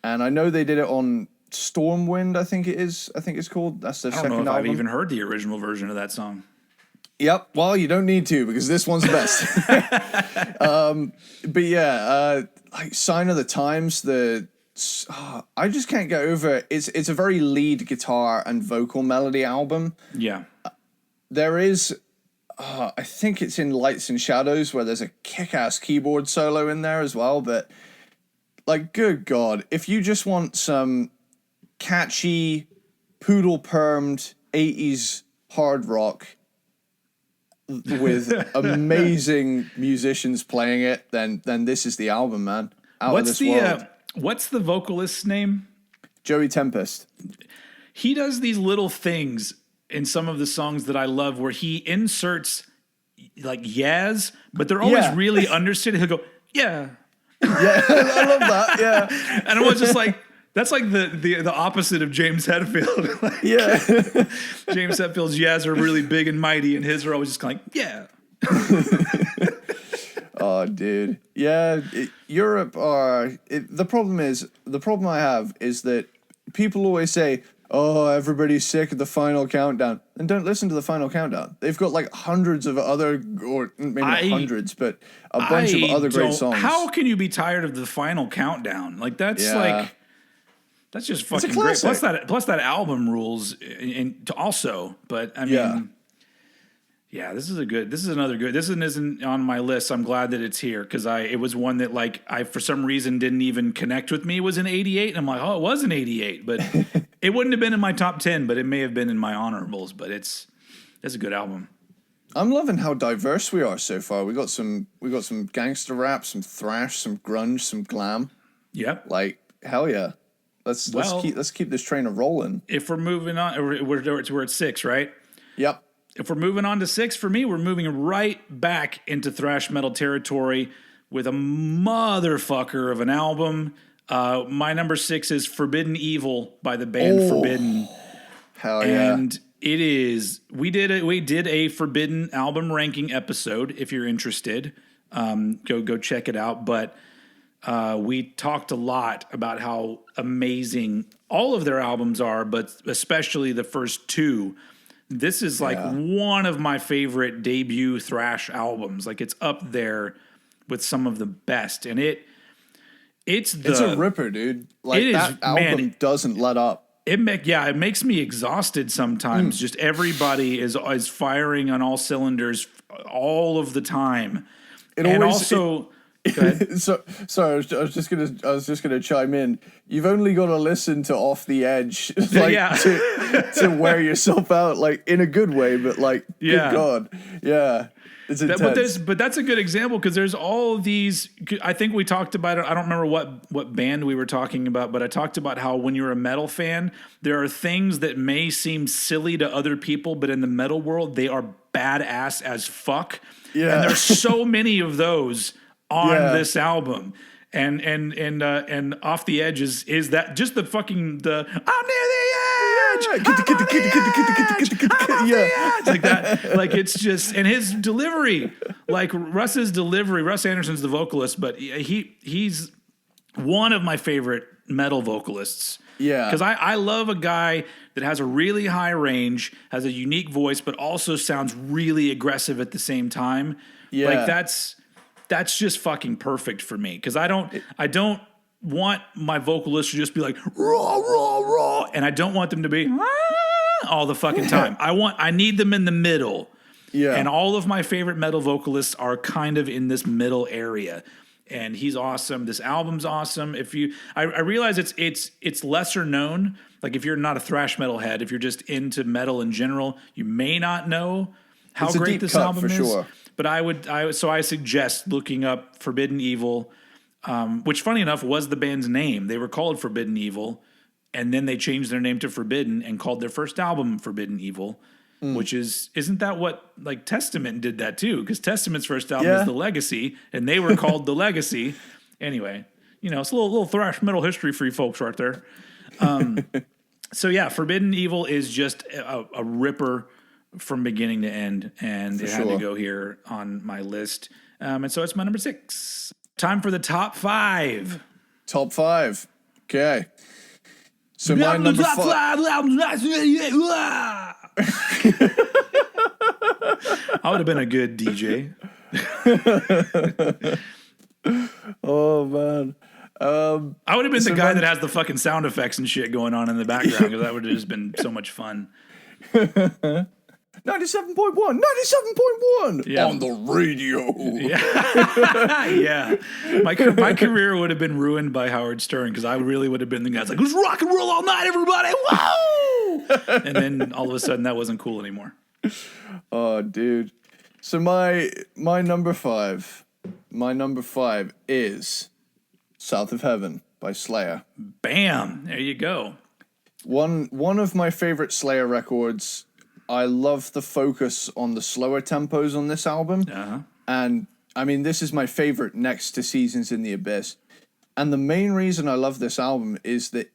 Speaker 2: And I know they did it on Stormwind, I think it's called. That's their second album. I don't know if
Speaker 1: I've even heard the original version of that song.
Speaker 2: Yep. Well, you don't need to, because this one's the best. But yeah, like Sign of the Times, I just can't get over it. It's a very lead guitar and vocal melody album.
Speaker 1: Yeah.
Speaker 2: There is, I think it's in Lights and Shadows, where there's a kick-ass keyboard solo in there as well, but like, good God, if you just want some catchy, poodle-permed 80s hard rock with amazing musicians playing it, then this is the album, man. What's
Speaker 1: the vocalist's name?
Speaker 2: Joey Tempest.
Speaker 1: He does these little things in some of the songs that I love where he inserts like yes, but they're always really understated. He'll go, yeah.
Speaker 2: Yeah, I love that. Yeah,
Speaker 1: and I was just like, that's like the opposite of James Hetfield. Like, James Hetfield's yes are really big and mighty, and his are always just kind of like
Speaker 2: Oh, dude, yeah. Europe are the problem I have is that people always say, oh, everybody's sick of the Final Countdown. And don't listen to the Final Countdown. They've got like hundreds of other, or maybe not hundreds, but a bunch of other great songs.
Speaker 1: How can you be tired of the Final Countdown? Like that's that's just fucking great. Plus that album rules also. But I mean, this is another good. This isn't on my list. I'm glad that it's here because it was one that like I for some reason didn't even connect with me. It was an 88, and I'm like, oh, it was an 88, but it wouldn't have been in my top 10, but it may have been in my honorables. But it's a good album.
Speaker 2: I'm loving how diverse we are so far. We got some gangster rap, some thrash, some grunge, some glam.
Speaker 1: Yep.
Speaker 2: Like hell yeah. Let's keep this train rolling.
Speaker 1: If we're moving on, we're at 6, right?
Speaker 2: Yep.
Speaker 1: If we're moving on to 6, for me, we're moving right back into thrash metal territory with a motherfucker of an album. My number 6 is Forbidden Evil by the band Forbidden.
Speaker 2: Hell yeah.
Speaker 1: And it is, we did a Forbidden album ranking episode. If you're interested, go check it out. But we talked a lot about how amazing all of their albums are, but especially the first 2. This is like one of my favorite debut thrash albums. Like it's up there with some of the best, and it's
Speaker 2: a ripper, dude. Like that album doesn't let up.
Speaker 1: It makes me exhausted sometimes. Just everybody is firing on all cylinders all of the time, Go ahead.
Speaker 2: Sorry, I was just gonna chime in. You've only got to listen to Off the Edge, like
Speaker 1: Yeah.
Speaker 2: to wear yourself out, like in a good way, but like,
Speaker 1: Yeah.
Speaker 2: good God, yeah, it's intense.
Speaker 1: But that's a good example because there's all these. I think we talked about it. I don't remember what band we were talking about, but I talked about how when you're a metal fan, there are things that may seem silly to other people, but in the metal world, they are badass as fuck.
Speaker 2: Yeah.
Speaker 1: And there's so many of those on
Speaker 2: Yeah.
Speaker 1: this album. And Off the Edge is that just the fucking I'm near the edge. I'm on the edge. I'm off the edge. Like that. Like it's just, and his delivery, like Russ Anderson's the vocalist, but he's one of my favorite metal vocalists.
Speaker 2: Yeah.
Speaker 1: Because I love a guy that has a really high range, has a unique voice, but also sounds really aggressive at the same time.
Speaker 2: Yeah.
Speaker 1: Like that's just fucking perfect for me. Because I don't want my vocalists to just be like raw, raw, raw, and I don't want them to be all the fucking time. I need them in the middle.
Speaker 2: Yeah.
Speaker 1: And all of my favorite metal vocalists are kind of in this middle area. And he's awesome. This album's awesome. I realize it's lesser known. Like if you're not a thrash metal head, if you're just into metal in general, you may not know how
Speaker 2: It's a
Speaker 1: great
Speaker 2: deep
Speaker 1: this
Speaker 2: cut
Speaker 1: album
Speaker 2: for
Speaker 1: is.
Speaker 2: sure.
Speaker 1: But I suggest looking up Forbidden Evil, which funny enough was the band's name. They were called Forbidden Evil, and then they changed their name to Forbidden and called their first album Forbidden Evil. Which isn't that what like Testament did that too? Because Testament's first album is The Legacy, and they were called The Legacy. Anyway, it's a little thrash metal history for you folks right there. So yeah, Forbidden Evil is just a ripper from beginning to end, and it had to go here on my list. And so it's my number 6. Time for the top 5.
Speaker 2: Top 5. Okay. So my number 5.
Speaker 1: I would have been a good DJ.
Speaker 2: Oh man.
Speaker 1: I would have been the guy that has the fucking sound effects and shit going on in the background because that would have just been so much fun.
Speaker 2: 97.1, 97.1
Speaker 1: Yeah.
Speaker 2: on the radio.
Speaker 1: Yeah. My career would have been ruined by Howard Stern because I really would have been the guy that's like, let's rock and roll all night, everybody. Whoa! And then all of a sudden that wasn't cool anymore.
Speaker 2: Oh, dude. So my number 5 is South of Heaven by Slayer.
Speaker 1: Bam. There you go.
Speaker 2: One of my favorite Slayer records. I love the focus on the slower tempos on this album.
Speaker 1: Uh-huh.
Speaker 2: And I mean, this is my favorite next to Seasons in the Abyss. And the main reason I love this album is that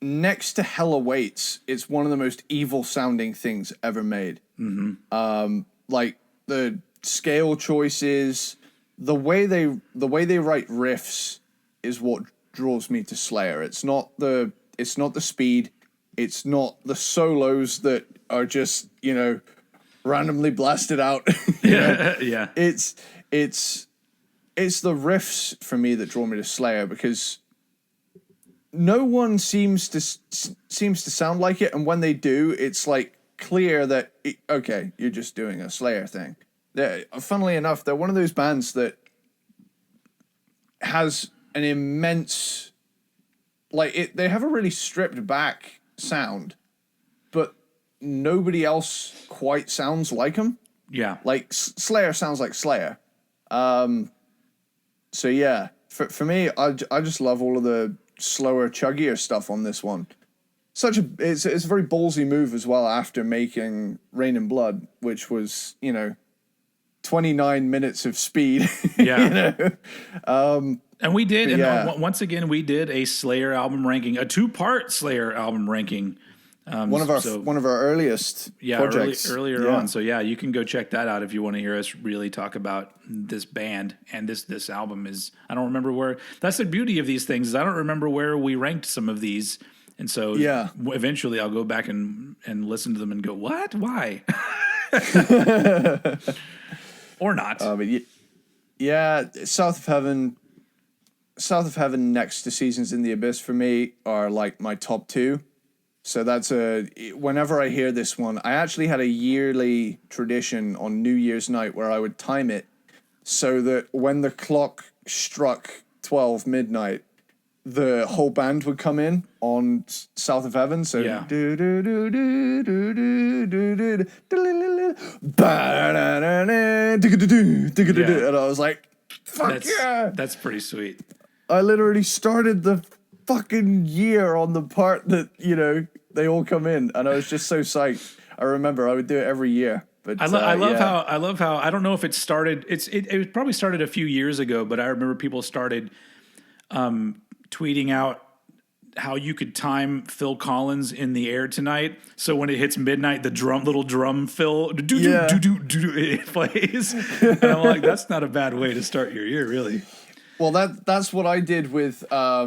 Speaker 2: next to Hell Awaits, it's one of the most evil sounding things ever made. Mm-hmm. Like the scale choices, the way they write riffs is what draws me to Slayer. It's not the speed, it's not the solos that are just, randomly blasted out.
Speaker 1: Yeah.
Speaker 2: It's the riffs for me that draw me to Slayer because no one seems to sound like it, and when they do, it's like clear that okay, you're just doing a Slayer thing. Funnily enough, they're one of those bands that has an immense, they have a really stripped back sound, but nobody else quite sounds like them.
Speaker 1: Yeah.
Speaker 2: Like Slayer sounds like Slayer. So yeah, for me, I just love all of the slower, chuggier stuff on this one. It's a very ballsy move as well after making Rain and Blood, which was 29 minutes of speed.
Speaker 1: Yeah. And we did,
Speaker 2: once
Speaker 1: again, we did a Slayer album ranking, a 2-part Slayer album ranking.
Speaker 2: One of our earliest projects.
Speaker 1: Earlier on. So yeah, you can go check that out if you want to hear us really talk about this band. And this album is, I don't remember where, that's the beauty of these things, is I don't remember where we ranked some of these. And so eventually I'll go back and listen to them and go, what? Why? Or not.
Speaker 2: But yeah, South of Heaven next to Seasons in the Abyss for me are like my top 2. So whenever I hear this one, I actually had a yearly tradition on New Year's night where I would time it so that when the clock struck 12 midnight, the whole band would come in on South of Heaven. So
Speaker 1: Yeah.
Speaker 2: And I was like, fuck yeah.
Speaker 1: That's pretty sweet.
Speaker 2: I literally started the fucking year on the part that, you know, they all come in, and I was just so psyched. I remember I would do it every year. But
Speaker 1: I love how I don't know if it started. It probably started a few years ago, but I remember people started tweeting out how you could time Phil Collins in the air tonight. So when it hits midnight, the little drum fill, it plays. And I'm like, that's not a bad way to start your year, really.
Speaker 2: Well, that's what I did with I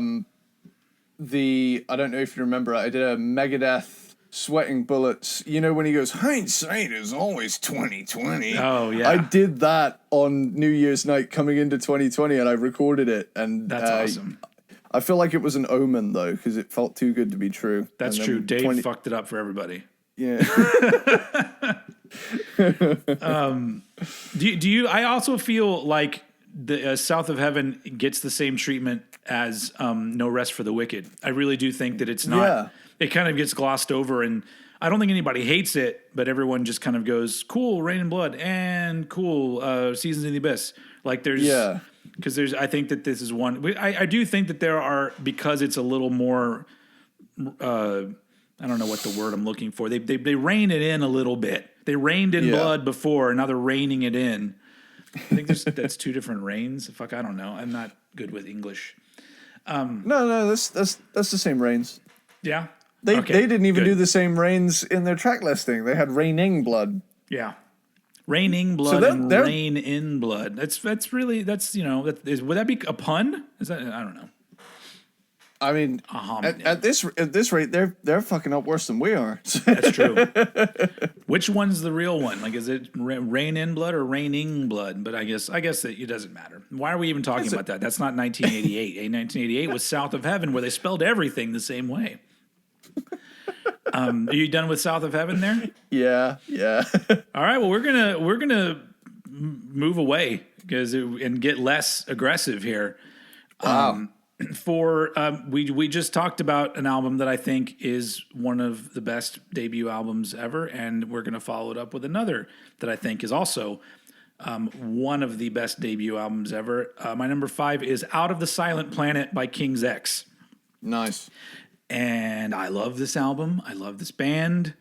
Speaker 2: don't know if you remember, I did a Megadeth Sweating Bullets. You know when he goes, hindsight is always 2020.
Speaker 1: Oh yeah,
Speaker 2: I did that on New Year's night coming into 2020, and I recorded it. And
Speaker 1: that's awesome.
Speaker 2: I feel like it was an omen though, because it felt too good to be true.
Speaker 1: That's true. Dave fucked it up for everybody.
Speaker 2: Yeah.
Speaker 1: Do you? I also feel like the South of Heaven gets the same treatment as No Rest for the Wicked. I really do think that it's not.
Speaker 2: Yeah.
Speaker 1: It kind of gets glossed over, and I don't think anybody hates it, but everyone just kind of goes, "Cool, Rain and Blood," and "Cool, Seasons in the Abyss." Like because I think that this is one. I do think that there are, because it's a little more. I don't know what the word I'm looking for. They rein it in a little bit. They reined in blood before, and now they're reining it in. I think that's two different reigns. Fuck, I don't know. I'm not good with English.
Speaker 2: No, that's the same reigns.
Speaker 1: Yeah.
Speaker 2: They didn't even do the same reigns in their track listing. They had Raining Blood.
Speaker 1: Yeah. Raining Blood and Rain in Blood. That's really would that be a pun? Is that, I don't know.
Speaker 2: I mean, at this rate, they're fucking up worse than we are.
Speaker 1: That's true. Which one's the real one? Like, is it Rain in Blood or Raining Blood? But I guess that it doesn't matter. Why are we even talking about that? That's not 1988. 1988 was South of Heaven, where they spelled everything the same way. Are you done with South of Heaven there?
Speaker 2: Yeah.
Speaker 1: All right. Well, we're gonna move away and get less aggressive here.
Speaker 2: Wow.
Speaker 1: We just talked about an album that I think is one of the best debut albums ever, and we're going to follow it up with another that I think is also one of the best debut albums ever. My number 5 is Out of the Silent Planet by King's X.
Speaker 2: Nice.
Speaker 1: And I love this album. I love this band.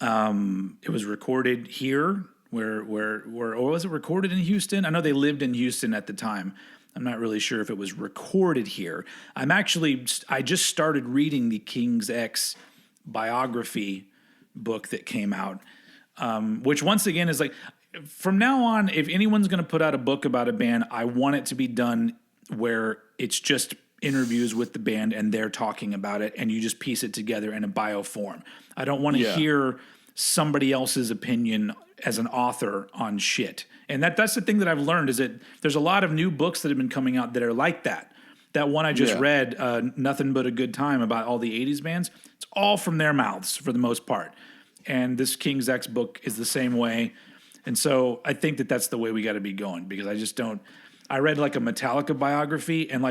Speaker 1: It was recorded here. Or was it recorded in Houston? I know they lived in Houston at the time. I'm not really sure if it was recorded here. I just started reading the King's X biography book that came out, which once again is like, from now on, if anyone's going to put out a book about a band, I want it to be done where it's just interviews with the band and they're talking about it, and you just piece it together in a bio form. I don't want to hear somebody else's opinion as an author on shit. And that's the thing that I've learned, is that there's a lot of new books that have been coming out that are like that. That one I just read, Nothing But a Good Time, about all the 80s bands, it's all from their mouths for the most part. And this King's X book is the same way. And so I think that that's the way we got to be going, because I read like a Metallica biography, and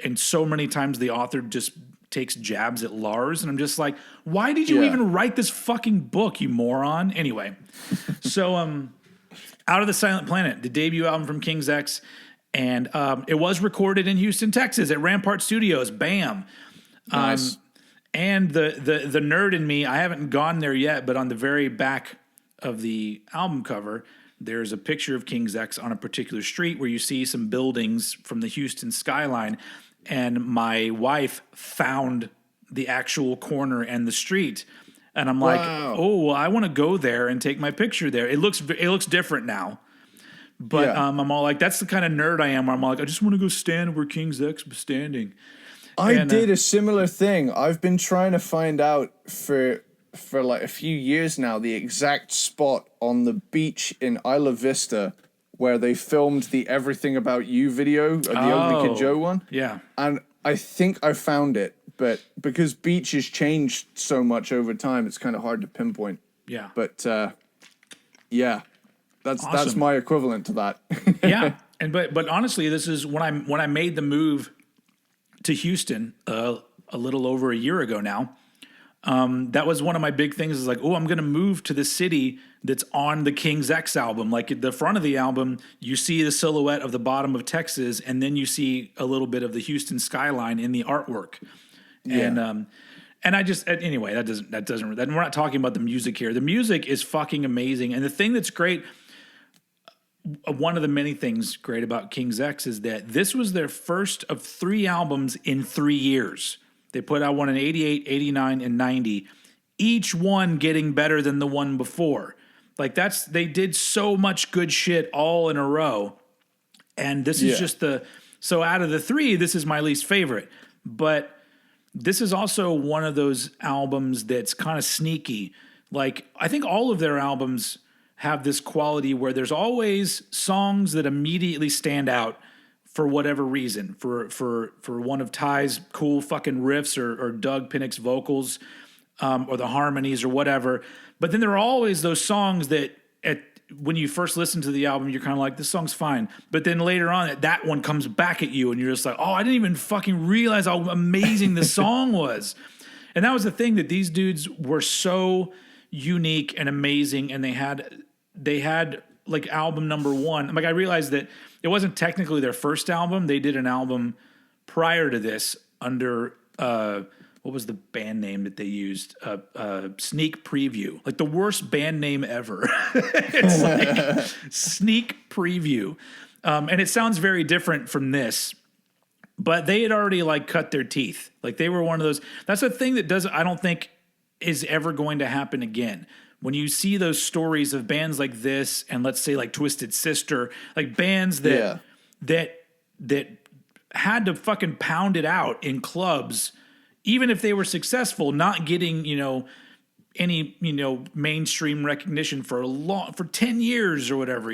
Speaker 1: and so many times the author just takes jabs at Lars, and I'm just like, why did you even write this fucking book, you moron? Anyway, so Out of the Silent Planet, the debut album from King's X, and it was recorded in Houston, Texas at Rampart Studios. Bam.
Speaker 2: Nice.
Speaker 1: And the nerd in me, I haven't gone there yet, but on the very back of the album cover, there's a picture of King's X on a particular street where you see some buildings from the Houston skyline. And my wife found the actual corner and the street. And I'm like, oh, well, I want to go there and take my picture there. It looks different now. But I'm all like, that's the kind of nerd I am, where I'm like, I just want to go stand where King's X was standing.
Speaker 2: I did a similar thing. I've been trying to find out for like a few years now the exact spot on the beach in Isla Vista where they filmed the Everything About You video, the Only Kid Joe one.
Speaker 1: Yeah.
Speaker 2: And I think I found it, but because beaches changed so much over time, it's kind of hard to pinpoint.
Speaker 1: Yeah.
Speaker 2: But that's my equivalent to that.
Speaker 1: Yeah. But honestly, this is when I made the move to Houston a little over a year ago now. That was one of my big things, is like, oh, I'm going to move to the city that's on the King's X album. Like at the front of the album, you see the silhouette of the bottom of Texas, and then you see a little bit of the Houston skyline in the artwork.
Speaker 2: Yeah.
Speaker 1: And I just, anyway, we're not talking about the music here. The music is fucking amazing. And the thing that's great, one of the many things great about King's X is that this was their first of 3 albums in 3 years. They put out one in 88, 89, and 90, each one getting better than the one before. Like they did so much good shit all in a row. And this is just so out of the 3, this is my least favorite. But this is also one of those albums that's kind of sneaky. Like, I think all of their albums have this quality where there's always songs that immediately stand out for whatever reason. For one of Ty's cool fucking riffs or Doug Pinnick's vocals, or the harmonies or whatever. But then there are always those songs that when you first listen to the album, you're kind of like, this song's fine. But then later on, that one comes back at you and you're just like, oh, I didn't even fucking realize how amazing the song was. And that was the thing, that these dudes were so unique and amazing. And they had like album number 1. Like, I realized that it wasn't technically their first album. They did an album prior to this under, what was the band name that they used? Sneak Preview. Like the worst band name ever. It's like Sneak Preview. And it sounds very different from this, but they had already like cut their teeth. Like they were one of those. That's a thing that I don't think is ever going to happen again. When you see those stories of bands like this, and let's say like Twisted Sister, like bands that had to fucking pound it out in clubs, even if they were successful, not getting, any, mainstream recognition for 10 years or whatever,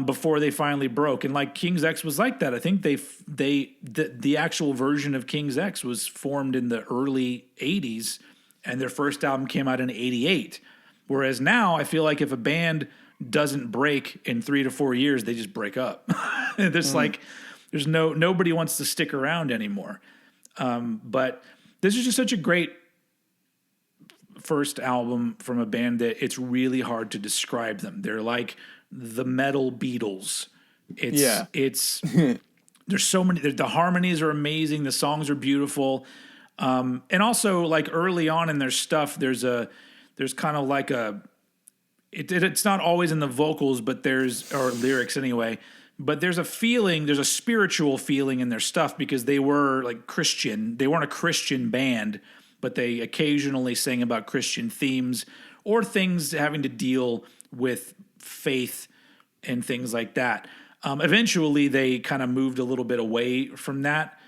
Speaker 1: before they finally broke. And like King's X was like that. I think the actual version of King's X was formed in the early 80s, and their first album came out in 88. Whereas now I feel like if a band doesn't break in 3 to 4 years, they just break up. There's nobody wants to stick around anymore. But this is just such a great first album from a band that it's really hard to describe them. They're like the metal Beatles. It's there's so many, the harmonies are amazing. The songs are beautiful. And also like early on in their stuff, there's kind of like it's not always in the vocals, but or lyrics anyway, but there's a spiritual feeling in their stuff, because they were like Christian. They weren't a Christian band, but they occasionally sang about Christian themes or things having to deal with faith and things like that. Eventually they kind of moved a little bit away from that.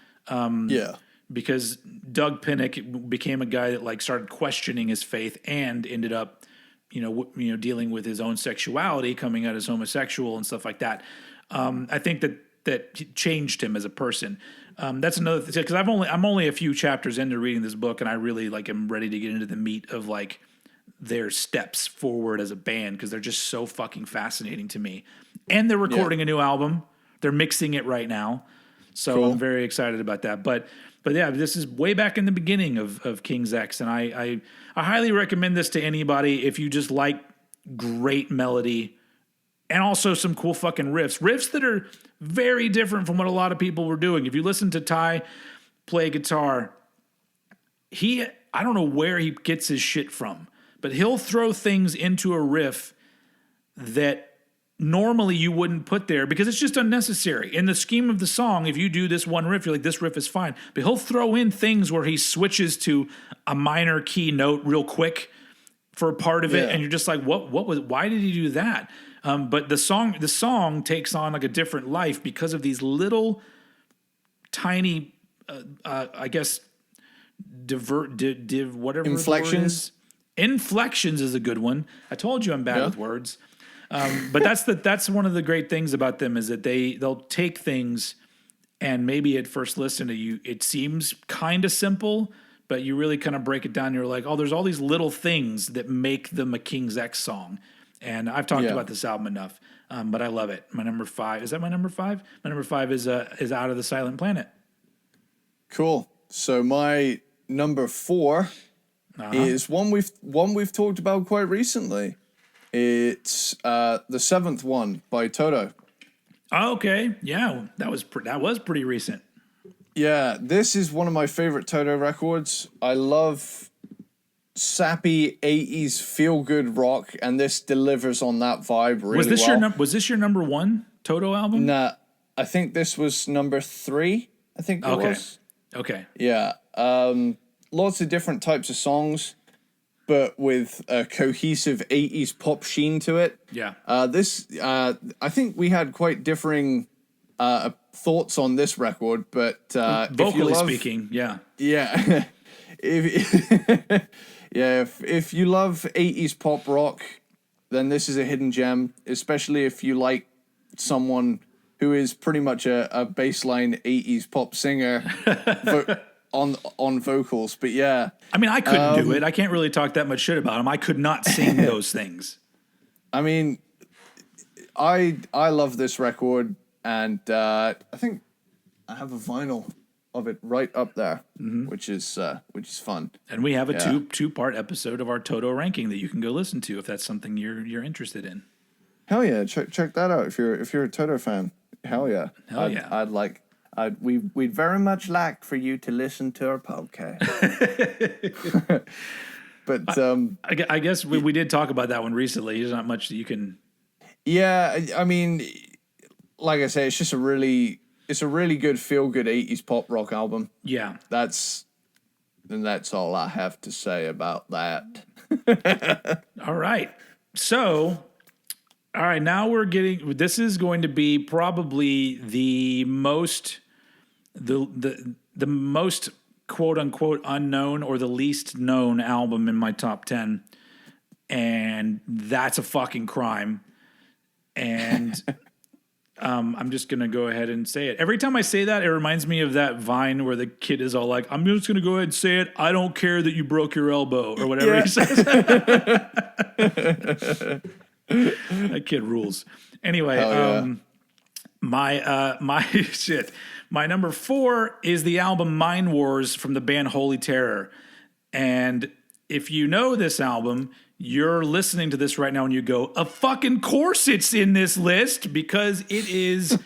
Speaker 1: Because Doug Pinnick became a guy that like started questioning his faith and ended up, dealing with his own sexuality, coming out as homosexual and stuff like that. I think that changed him as a person. That's another thing, because I'm only a few chapters into reading this book, and I really like am ready to get into the meat of like their steps forward as a band, because they're just so fucking fascinating to me. And they're recording a new album. They're mixing it right now, so cool. I'm very excited about that. But yeah, this is way back in the beginning of King's X, and I highly recommend this to anybody if you just like great melody and also some cool fucking riffs that are very different from what a lot of people were doing. If you listen to Ty play guitar, I don't know where he gets his shit from, but he'll throw things into a riff that normally you wouldn't put there because it's just unnecessary. In the scheme of the song, if you do this one riff, you're like, this riff is fine. But he'll throw in things where he switches to a minor key note real quick for a part of it, and you're just like, why did he do that? But the song takes on like a different life because of these little tiny, I guess, whatever
Speaker 2: inflections.
Speaker 1: Inflections is a good one. I told you I'm bad with words. But that's one of the great things about them, is that they'll take things, and maybe at first listen to you, it seems kind of simple, but you really kind of break it down. And you're like, oh, there's all these little things that make them a King's X song. And I've talked about this album enough. But I love it. My number 5, is that my number 5? My number 5 is Out of the Silent Planet.
Speaker 2: Cool. So my number 4 is one we've talked about quite recently. It's the 7th one by Toto.
Speaker 1: Okay, yeah, that was pretty recent.
Speaker 2: Yeah, this is one of my favorite Toto records. I love sappy 80s feel-good rock, and this delivers on that vibe really well.
Speaker 1: Was this your number 1 Toto album?
Speaker 2: Nah, I think this was number 3. I think it was.
Speaker 1: Okay.
Speaker 2: Yeah. Lots of different types of songs, but with a cohesive 80s pop sheen to it.
Speaker 1: Yeah.
Speaker 2: I think we had quite differing thoughts on this record, but
Speaker 1: vocally speaking, yeah.
Speaker 2: Yeah. If you love 80s pop rock, then this is a hidden gem, especially if you like someone who is pretty much a baseline 80s pop singer on vocals. But yeah.
Speaker 1: I mean, I couldn't do it. I can't really talk that much shit about him. I could not sing those things.
Speaker 2: I mean, I love this record, and I think I have a vinyl of it right up there, which is fun. And we have a
Speaker 1: two-part episode of our Toto ranking that you can go listen to if that's something you're interested in.
Speaker 2: Hell yeah, check that out if you're a Toto fan. Hell yeah. We'd very much like for you to listen to our podcast. But
Speaker 1: I guess we did talk about that one recently. There's not much that you can.
Speaker 2: Yeah, I mean, like I say, it's a really good feel-good 80s pop rock album.
Speaker 1: Yeah.
Speaker 2: That's all I have to say about that.
Speaker 1: All right. So, all right, now this is going to be probably the most quote unquote unknown or the least known album in my top 10. And that's a fucking crime. And I'm just going to go ahead and say it. Every time I say that, it reminds me of that Vine where the kid is all like, I'm just going to go ahead and say it. I don't care that you broke your elbow or whatever he says. That kid rules. Anyway, my shit. My number 4 is the album Mind Wars from the band Holy Terror. And if you know this album, you're listening to this right now and you go, of fucking course it's in this list because it is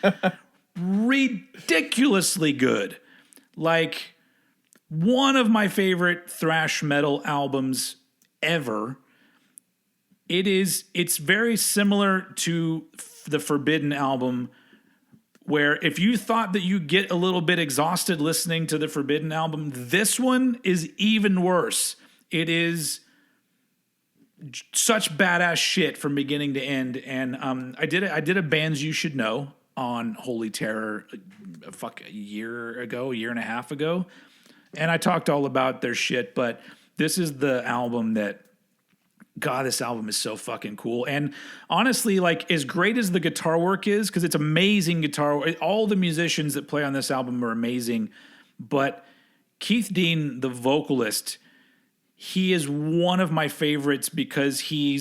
Speaker 1: ridiculously good. Like one of my favorite thrash metal albums ever. It's very similar to the Forbidden album, where if you thought that you get a little bit exhausted listening to the Forbidden album, this one is even worse. It is such badass shit from beginning to end. And I did a Bands You Should Know on Holy Terror a year and a half ago. And I talked all about their shit, but this is the album that, God, this album is so fucking cool. And honestly, like as great as the guitar work is, because it's amazing guitar, all the musicians that play on this album are amazing. But Keith Dean, the vocalist, he is one of my favorites because he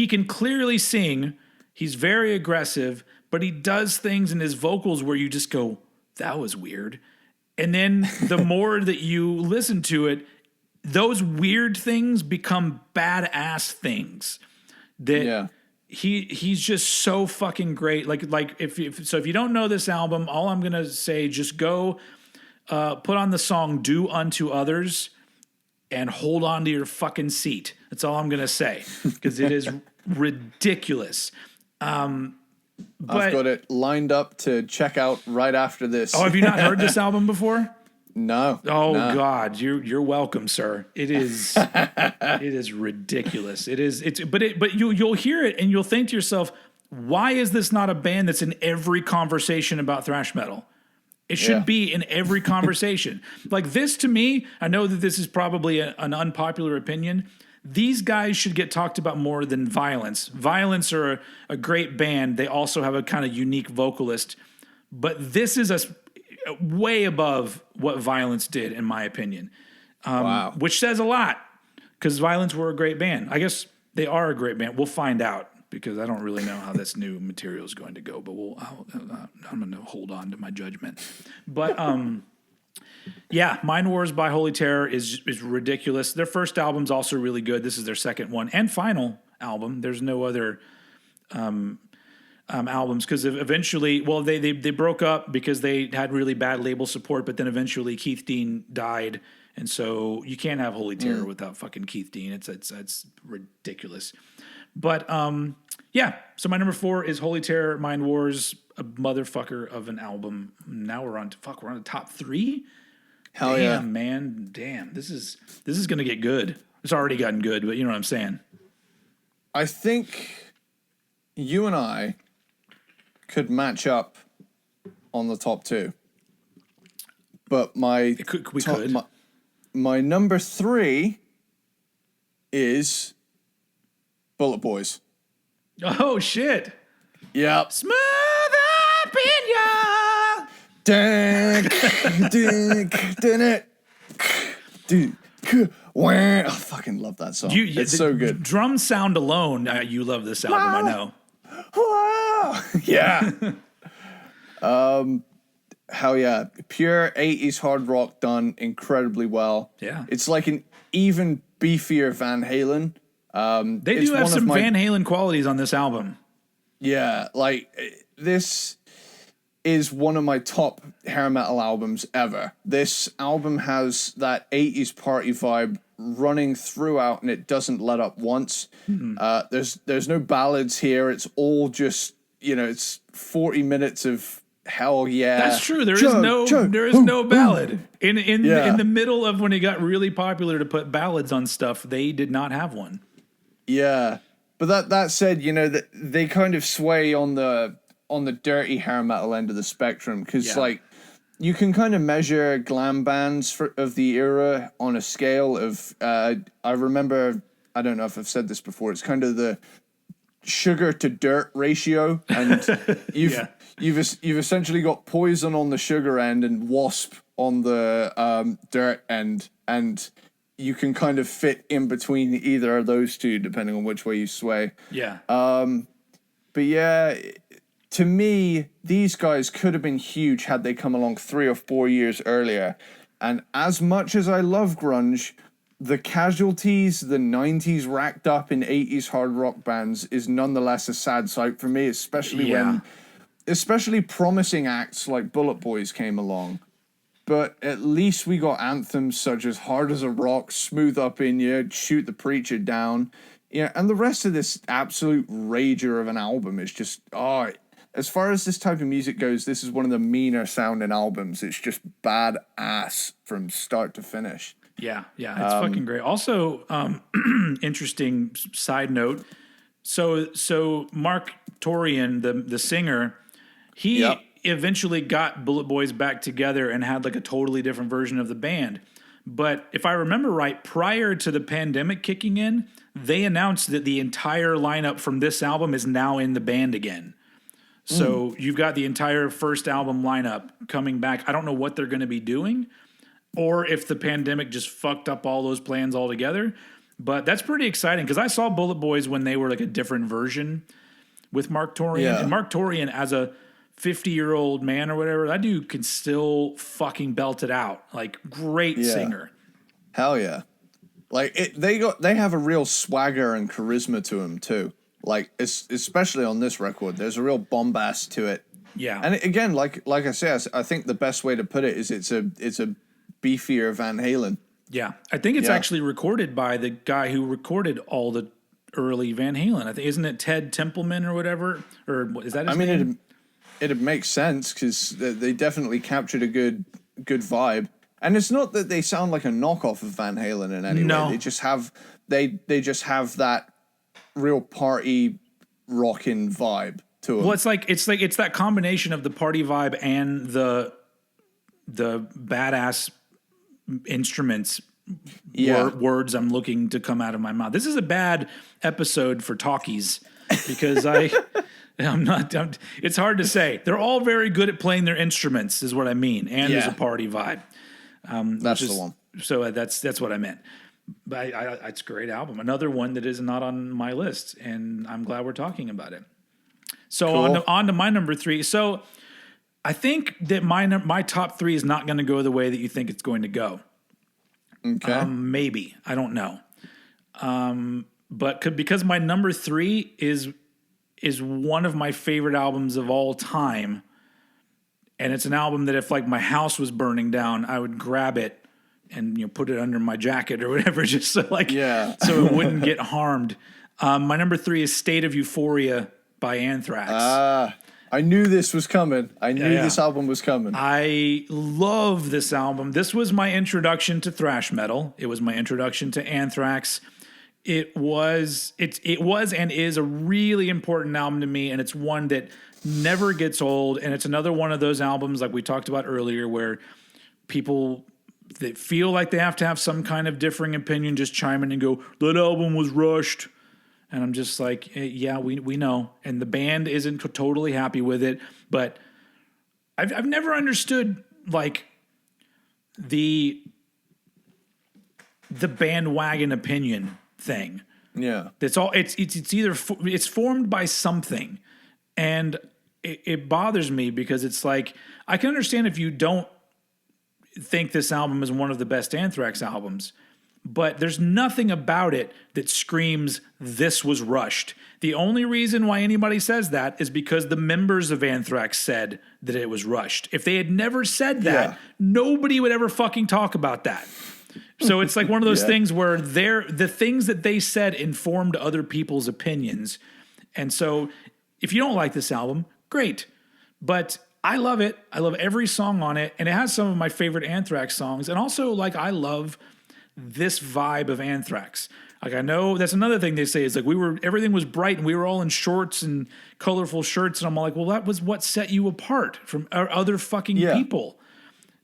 Speaker 1: can clearly sing. He's very aggressive, but he does things in his vocals where you just go, that was weird. And then the more that you listen to it, those weird things become badass things that he's just so fucking great. Like if you don't know this album, all I'm going to say, just go put on the song Do Unto Others and hold on to your fucking seat. That's all I'm going to say because it is ridiculous. I've
Speaker 2: got it lined up to check out right after this.
Speaker 1: Oh, have you not heard this album before?
Speaker 2: No.
Speaker 1: Oh no. God, you're welcome, sir. It is ridiculous. But you'll hear it and you'll think to yourself, why is this not a band that's in every conversation about thrash metal? It should be in every conversation. Like this to me, I know that this is probably an unpopular opinion. These guys should get talked about more than Violence. Violence are a great band. They also have a kind of unique vocalist. But this is way above what Violence did, in my opinion.
Speaker 2: Wow.
Speaker 1: Which says a lot, because Violence were a great band. I guess they are a great band. We'll find out. because I don't really know how this new material is going to go. But I'm going to hold on to my judgment. But yeah, Mind Wars by Holy Terror is ridiculous. Their first album's also really good. This is their second one and final album. There's no other albums because eventually, well, they broke up because they had really bad label support. But then eventually Keith Dean died, and so you can't have Holy Terror without fucking Keith Dean. It's ridiculous. But yeah, so my number 4 is Holy Terror, Mind Wars, a motherfucker of an album. Now we're on the top 3.
Speaker 2: Hell
Speaker 1: damn,
Speaker 2: yeah,
Speaker 1: man. Damn. This is gonna get good. It's already gotten good, but you know what I'm saying.
Speaker 2: I think you and I could match up on the top 2. But my my number 3 is Bullet Boys.
Speaker 1: Oh shit.
Speaker 2: Yep.
Speaker 1: Smooth opinion.
Speaker 2: I fucking love that song. It's so good.
Speaker 1: Drum sound alone, you love this album, I know.
Speaker 2: Yeah. Hell yeah. Pure 80s hard rock done incredibly well.
Speaker 1: Yeah.
Speaker 2: It's like an even beefier Van Halen.
Speaker 1: They do have some Van Halen qualities on this album.
Speaker 2: Yeah, like this is one of my top hair metal albums ever. This album has that 80s party vibe running throughout, and it doesn't let up once. There's no ballads here. It's all just, it's 40 minutes of hell yeah.
Speaker 1: That's true. There is no ballad. In the middle of when it got really popular to put ballads on stuff, they did not have one.
Speaker 2: Yeah. But that said, that they kind of sway on the dirty hair metal end of the spectrum, because like you can kind of measure glam bands of the era on a scale of I remember, I don't know if I've said this before, it's kind of the sugar to dirt ratio, and you've essentially got Poison on the sugar end and Wasp on the dirt end, and you can kind of fit in between either of those two depending on which way you sway.
Speaker 1: Yeah.
Speaker 2: But yeah, to me, these guys could have been huge had they come along 3 or 4 years earlier. And as much as I love grunge, the casualties the 90s racked up in 80s hard rock bands is nonetheless a sad sight for me, especially promising acts like Bullet Boys came along. But at least we got anthems such as Hard as a Rock, Smooth Up in Ya, Shoot the Preacher Down. Yeah, and the rest of this absolute rager of an album is just, as far as this type of music goes, this is one of the meaner sounding albums. It's just badass from start to finish.
Speaker 1: Yeah, it's fucking great. Also, interesting side note. So Mark Torian, the singer, he eventually got Bullet Boys back together and had like a totally different version of the band. But if I remember right, prior to the pandemic kicking in, they announced that the entire lineup from this album is now in the band again. So you've got the entire first album lineup coming back. I don't know what they're going to be doing, or if the pandemic just fucked up all those plans altogether. But that's pretty exciting, because I saw Bullet Boys when they were like a different version with Mark Torian. Yeah. And Mark Torian, as a 50-year-old man or whatever, that dude can still fucking belt it out. Like, great singer.
Speaker 2: Hell yeah. Like, they have a real swagger and charisma to them too. Like, especially on this record, there's a real bombast to it.
Speaker 1: Yeah.
Speaker 2: And again, like I say, I think the best way to put it is it's a beefier Van Halen.
Speaker 1: Yeah. I think it's actually recorded by the guy who recorded all the early Van Halen. I think, isn't it Ted Templeman or whatever? Or is that his name?
Speaker 2: It'd make sense, because they definitely captured a good vibe. And it's not that they sound like a knockoff of Van Halen in any way. They just have that real party rockin' vibe to them.
Speaker 1: Well, it's that combination of the party vibe and the badass instruments. Words I'm looking to come out of my mouth. This is a bad episode for talkies, because it's hard to say. They're all very good at playing their instruments, is what I mean. And there's a party vibe.
Speaker 2: That's the one.
Speaker 1: So that's what I meant. But it's a great album. Another one that is not on my list, and I'm glad we're talking about it. So
Speaker 2: Cool.
Speaker 1: on to my number 3. So I think that my top 3 is not going to go the way that you think it's going to go.
Speaker 2: Okay.
Speaker 1: Maybe. I don't know. But because my number 3 is one of my favorite albums of all time, and it's an album that if like my house was burning down, I would grab it and put it under my jacket or whatever, just so so it wouldn't get harmed. My number 3 is "State of Euphoria" by Anthrax.
Speaker 2: I knew this was coming. I knew this album was coming.
Speaker 1: I love this album. This was my introduction to thrash metal. It was my introduction to Anthrax. It was and is a really important album to me, and it's one that never gets old. And it's another one of those albums, like we talked about earlier, where people that feel like they have to have some kind of differing opinion just chime in and go, "That album was rushed." And I'm just like, yeah, we know. And the band isn't totally happy with it, but I've never understood like the bandwagon opinion thing.
Speaker 2: Yeah.
Speaker 1: It's either it's formed by something, and it bothers me because it's like, I can understand if you don't think this album is one of the best Anthrax albums, but there's nothing about it that screams this was rushed. The only reason why anybody says that is because the members of Anthrax said that it was rushed. If they had never said that, nobody would ever fucking talk about that. So it's like one of those things where the things that they said informed other people's opinions. And so if you don't like this album, great. But I love it. I love every song on it. And it has some of my favorite Anthrax songs. And also, like, I love this vibe of Anthrax. Like, I know that's another thing they say is like everything was bright and we were all in shorts and colorful shirts. And I'm like, well, that was what set you apart from other fucking people.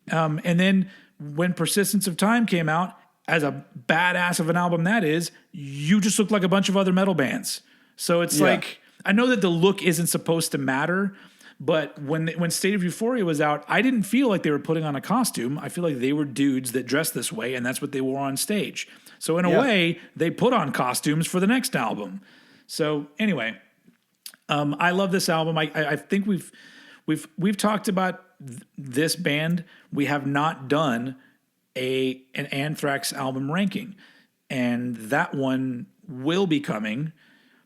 Speaker 1: And then when Persistence of Time came out, as a badass of an album that is, you just look like a bunch of other metal bands. So it's like, I know that the look isn't supposed to matter, but when State of Euphoria was out, I didn't feel like they were putting on a costume. I feel like they were dudes that dressed this way, and that's what they wore on stage. So in a way, they put on costumes for the next album. So anyway, I love this album. I think we've talked about this band. We have not done an Anthrax album ranking, and that one will be coming.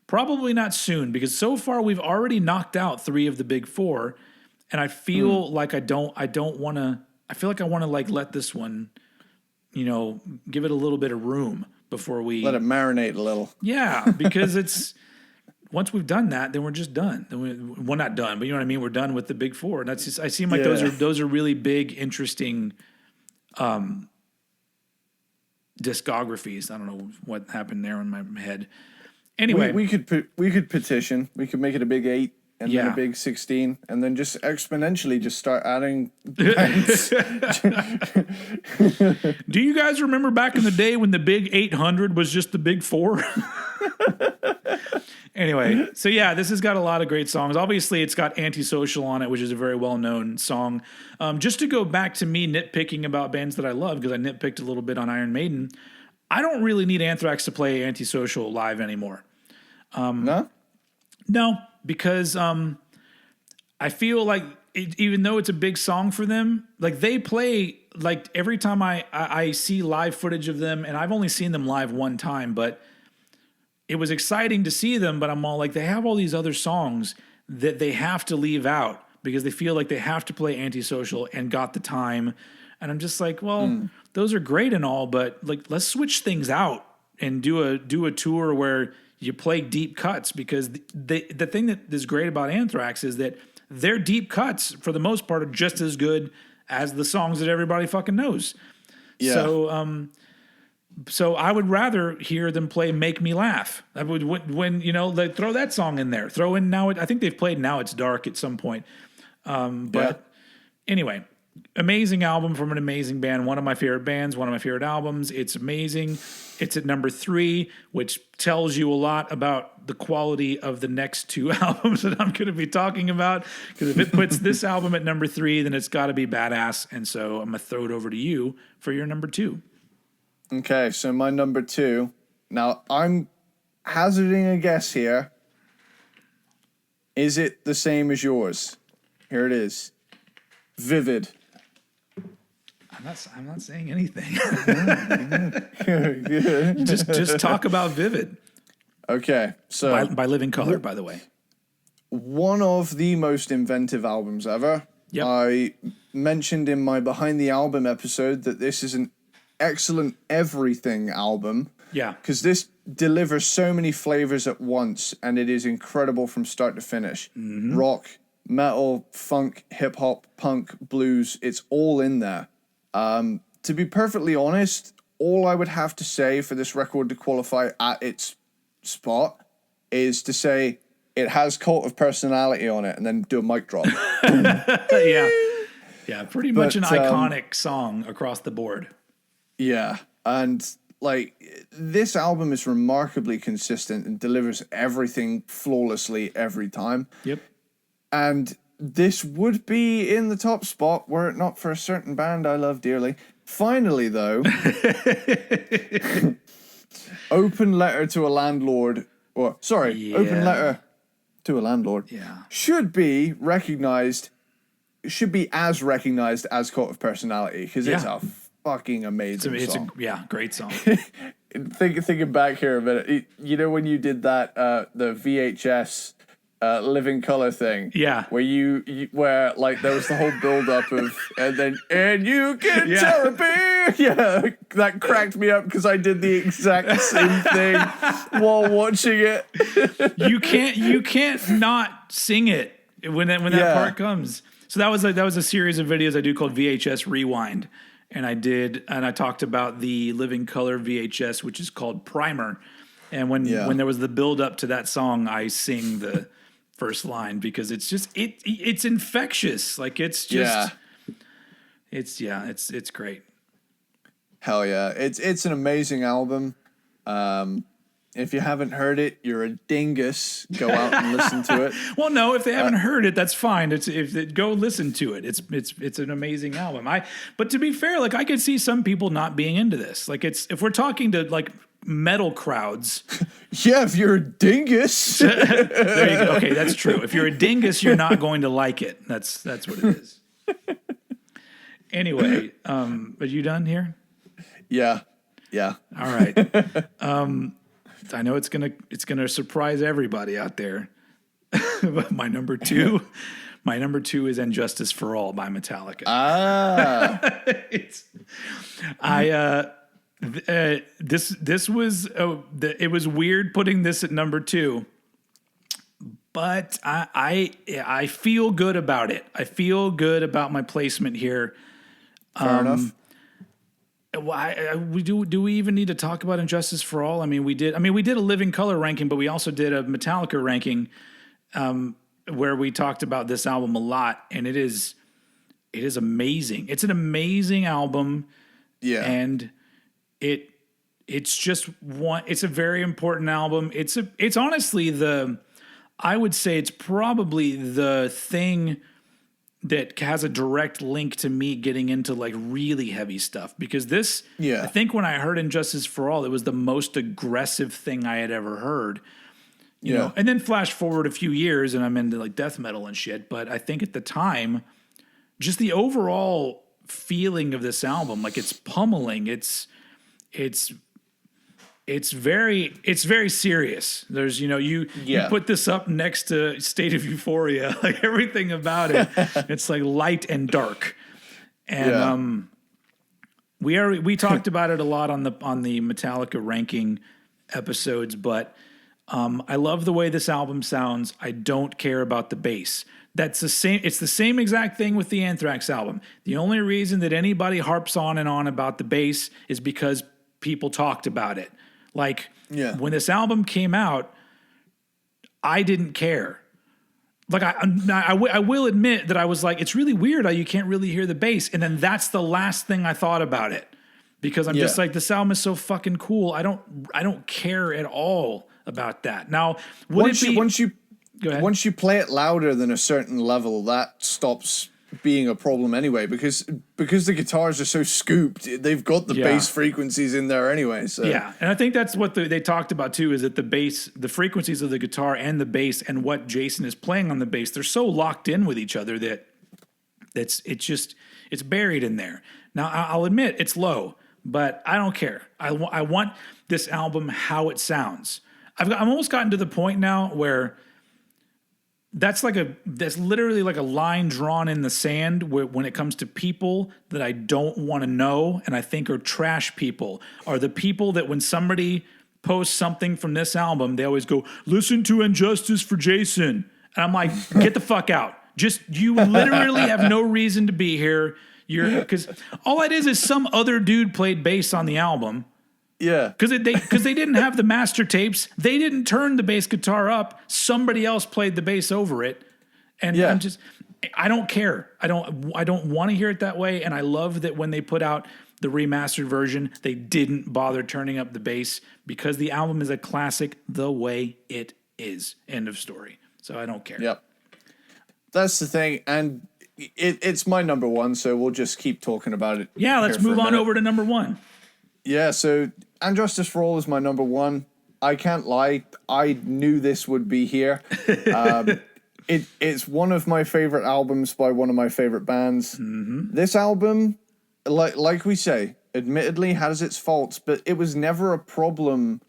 Speaker 1: Probably not soon, because so far we've already knocked out 3 of the big 4, and I feel like I don't want to. I feel like I want to like let this one, give it a little bit of room before we
Speaker 2: let it marinate a little.
Speaker 1: Yeah, because it's once we've done that, then we're just done. Then we're not done, but you know what I mean. We're done with the big 4, and that's just. I seem like those are really big, interesting discographies. I don't know what happened there in my head. Anyway,
Speaker 2: we could petition. We could make it a big 8 and then a big 16, and then just exponentially just start adding bands.
Speaker 1: Do you guys remember back in the day when the big 800 was just the big 4? Anyway, so this has got a lot of great songs. Obviously, it's got Antisocial on it, which is a very well-known song. Just to go back to me nitpicking about bands that I love, because I nitpicked a little bit on Iron Maiden, I don't really need Anthrax to play Antisocial live anymore.
Speaker 2: No?
Speaker 1: No, because I feel like even though it's a big song for them, like they play, like every time I see live footage of them, and I've only seen them live one time, but it was exciting to see them, but I'm all like, they have all these other songs that they have to leave out because they feel like they have to play Antisocial and Got the Time. And I'm just like, well, those are great and all, but like, let's switch things out and do a tour where you play deep cuts, because the thing that is great about Anthrax is that their deep cuts, for the most part, are just as good as the songs that everybody fucking knows. Yeah. So I would rather hear them play "Make Me Laugh." I would when they throw that song in there. Throw in I think they've played "Now It's Dark" at some point. But anyway, amazing album from an amazing band. One of my favorite bands. One of my favorite albums. It's amazing. It's at number 3, which tells you a lot about the quality of the next 2 albums that I'm going to be talking about. Because if it puts this album at number 3, then it's got to be badass. And so I'm going to throw it over to you for your number 2.
Speaker 2: Okay, so my number 2. Now, I'm hazarding a guess here. Is it the same as yours? Here it is. Vivid.
Speaker 1: I'm not saying anything. just talk about Vivid.
Speaker 2: Okay, so
Speaker 1: By Living Colour, by the way.
Speaker 2: one of the most inventive albums ever.
Speaker 1: Yep.
Speaker 2: I mentioned in my Behind the Album episode that this is an excellent everything album.
Speaker 1: Yeah.
Speaker 2: Because this delivers so many flavors at once, and it is incredible from start to finish.
Speaker 1: Mm-hmm.
Speaker 2: Rock, metal, funk, hip hop, punk, blues, it's all in there. To be perfectly honest, all I would have to say for this record to qualify at its spot is to say it has Cult of Personality on it and then do a mic drop.
Speaker 1: Yeah. Yeah, pretty much an iconic song across the board.
Speaker 2: Yeah, and like this album is remarkably consistent and delivers everything flawlessly every time.
Speaker 1: Yep.
Speaker 2: And this would be in the top spot were it not for a certain band I love dearly. Finally, though, Open Letter to a Landlord, or sorry, Open Letter to a Landlord, should be as recognized as Cult of Personality, because it's a fucking amazing song.
Speaker 1: Great song.
Speaker 2: Thinking back here a minute, you know when you did that, the VHS Living Colour thing, where you where like there was the whole build up of and you get therapy, that cracked me up because I did the exact same thing while watching it.
Speaker 1: You can't not sing it when that part comes. So that was a series of videos I do called VHS Rewind, and I talked about the Living Colour VHS, which is called Primer, and when there was the build up to that song, I sing the first line because it's just it's infectious. Like it's just it's great.
Speaker 2: Hell yeah. It's an amazing album. If you haven't heard it, you're a dingus. Go out and listen to it.
Speaker 1: Well, no, if they haven't heard it, that's fine. Go listen to it. It's an amazing album. But to be fair, like I could see some people not being into this. Like if we're talking to like metal crowds.
Speaker 2: Yeah, if you're a dingus.
Speaker 1: There you go. Okay, that's true. If you're a dingus, you're not going to like it. That's what it is. Anyway, are you done here?
Speaker 2: Yeah.
Speaker 1: All right. I know it's gonna surprise everybody out there. But my number two is "Injustice for All" by Metallica. This was it was weird putting this at number 2, but I feel good about it. I feel good about my placement here.
Speaker 2: Fair enough.
Speaker 1: Do we even need to talk about Injustice for All? I mean, we did a Living Colour ranking, but we also did a Metallica ranking, where we talked about this album a lot, and it is amazing. It's an amazing album.
Speaker 2: Yeah.
Speaker 1: And it's just it's a very important album. It's honestly I would say it's probably the thing that has a direct link to me getting into like really heavy stuff, because this, I think when I heard Injustice for All, it was the most aggressive thing I had ever heard, you know, and then flash forward a few years and I'm into like death metal and shit. But I think at the time, just the overall feeling of this album, like it's pummeling. It's very serious. There's, you put this up next to State of Euphoria, like everything about it. It's like light and dark. And we talked about it a lot on the Metallica ranking episodes, but I love the way this album sounds. I don't care about the bass. It's the same exact thing with the Anthrax album. The only reason that anybody harps on and on about the bass is because people talked about it. Like, when this album came out, I didn't care. Like, I will admit that I was like, it's really weird how you can't really hear the bass. And then that's the last thing I thought about it. Because I'm just like, this album is so fucking cool. I don't care at all about that. Now, once you play it louder than a certain level, that stops
Speaker 2: being a problem anyway, because the guitars are so scooped, they've got the bass frequencies in there anyway. So
Speaker 1: yeah, and I think that's what they talked about too, is that the frequencies of the guitar and the bass and what Jason is playing on the bass, they're so locked in with each other that it's buried in there. Now I'll admit it's low, but I don't care. I want this album how it sounds. I've almost gotten to the point now where that's literally like a line drawn in the sand when it comes to people that I don't want to know and I think are trash people, are the people that when somebody posts something from this album, they always go, listen to Injustice for Jason. And I'm like, get the fuck out. Just, you literally have no reason to be here. Because all it is some other dude played bass on the album.
Speaker 2: Yeah,
Speaker 1: because they didn't have the master tapes. They didn't turn the bass guitar up. Somebody else played the bass over it, and I don't care. I don't want to hear it that way. And I love that when they put out the remastered version, they didn't bother turning up the bass because the album is a classic the way it is. End of story. So I don't care.
Speaker 2: Yep, that's the thing, and it's my number one. So we'll just keep talking about it.
Speaker 1: Yeah, let's move on over to number one.
Speaker 2: Yeah, so And Justice for All is my number one. I can't lie, I knew this would be here. It's one of my favorite albums by one of my favorite bands. Mm-hmm. This album, like we say, admittedly has its faults, but it was never a problem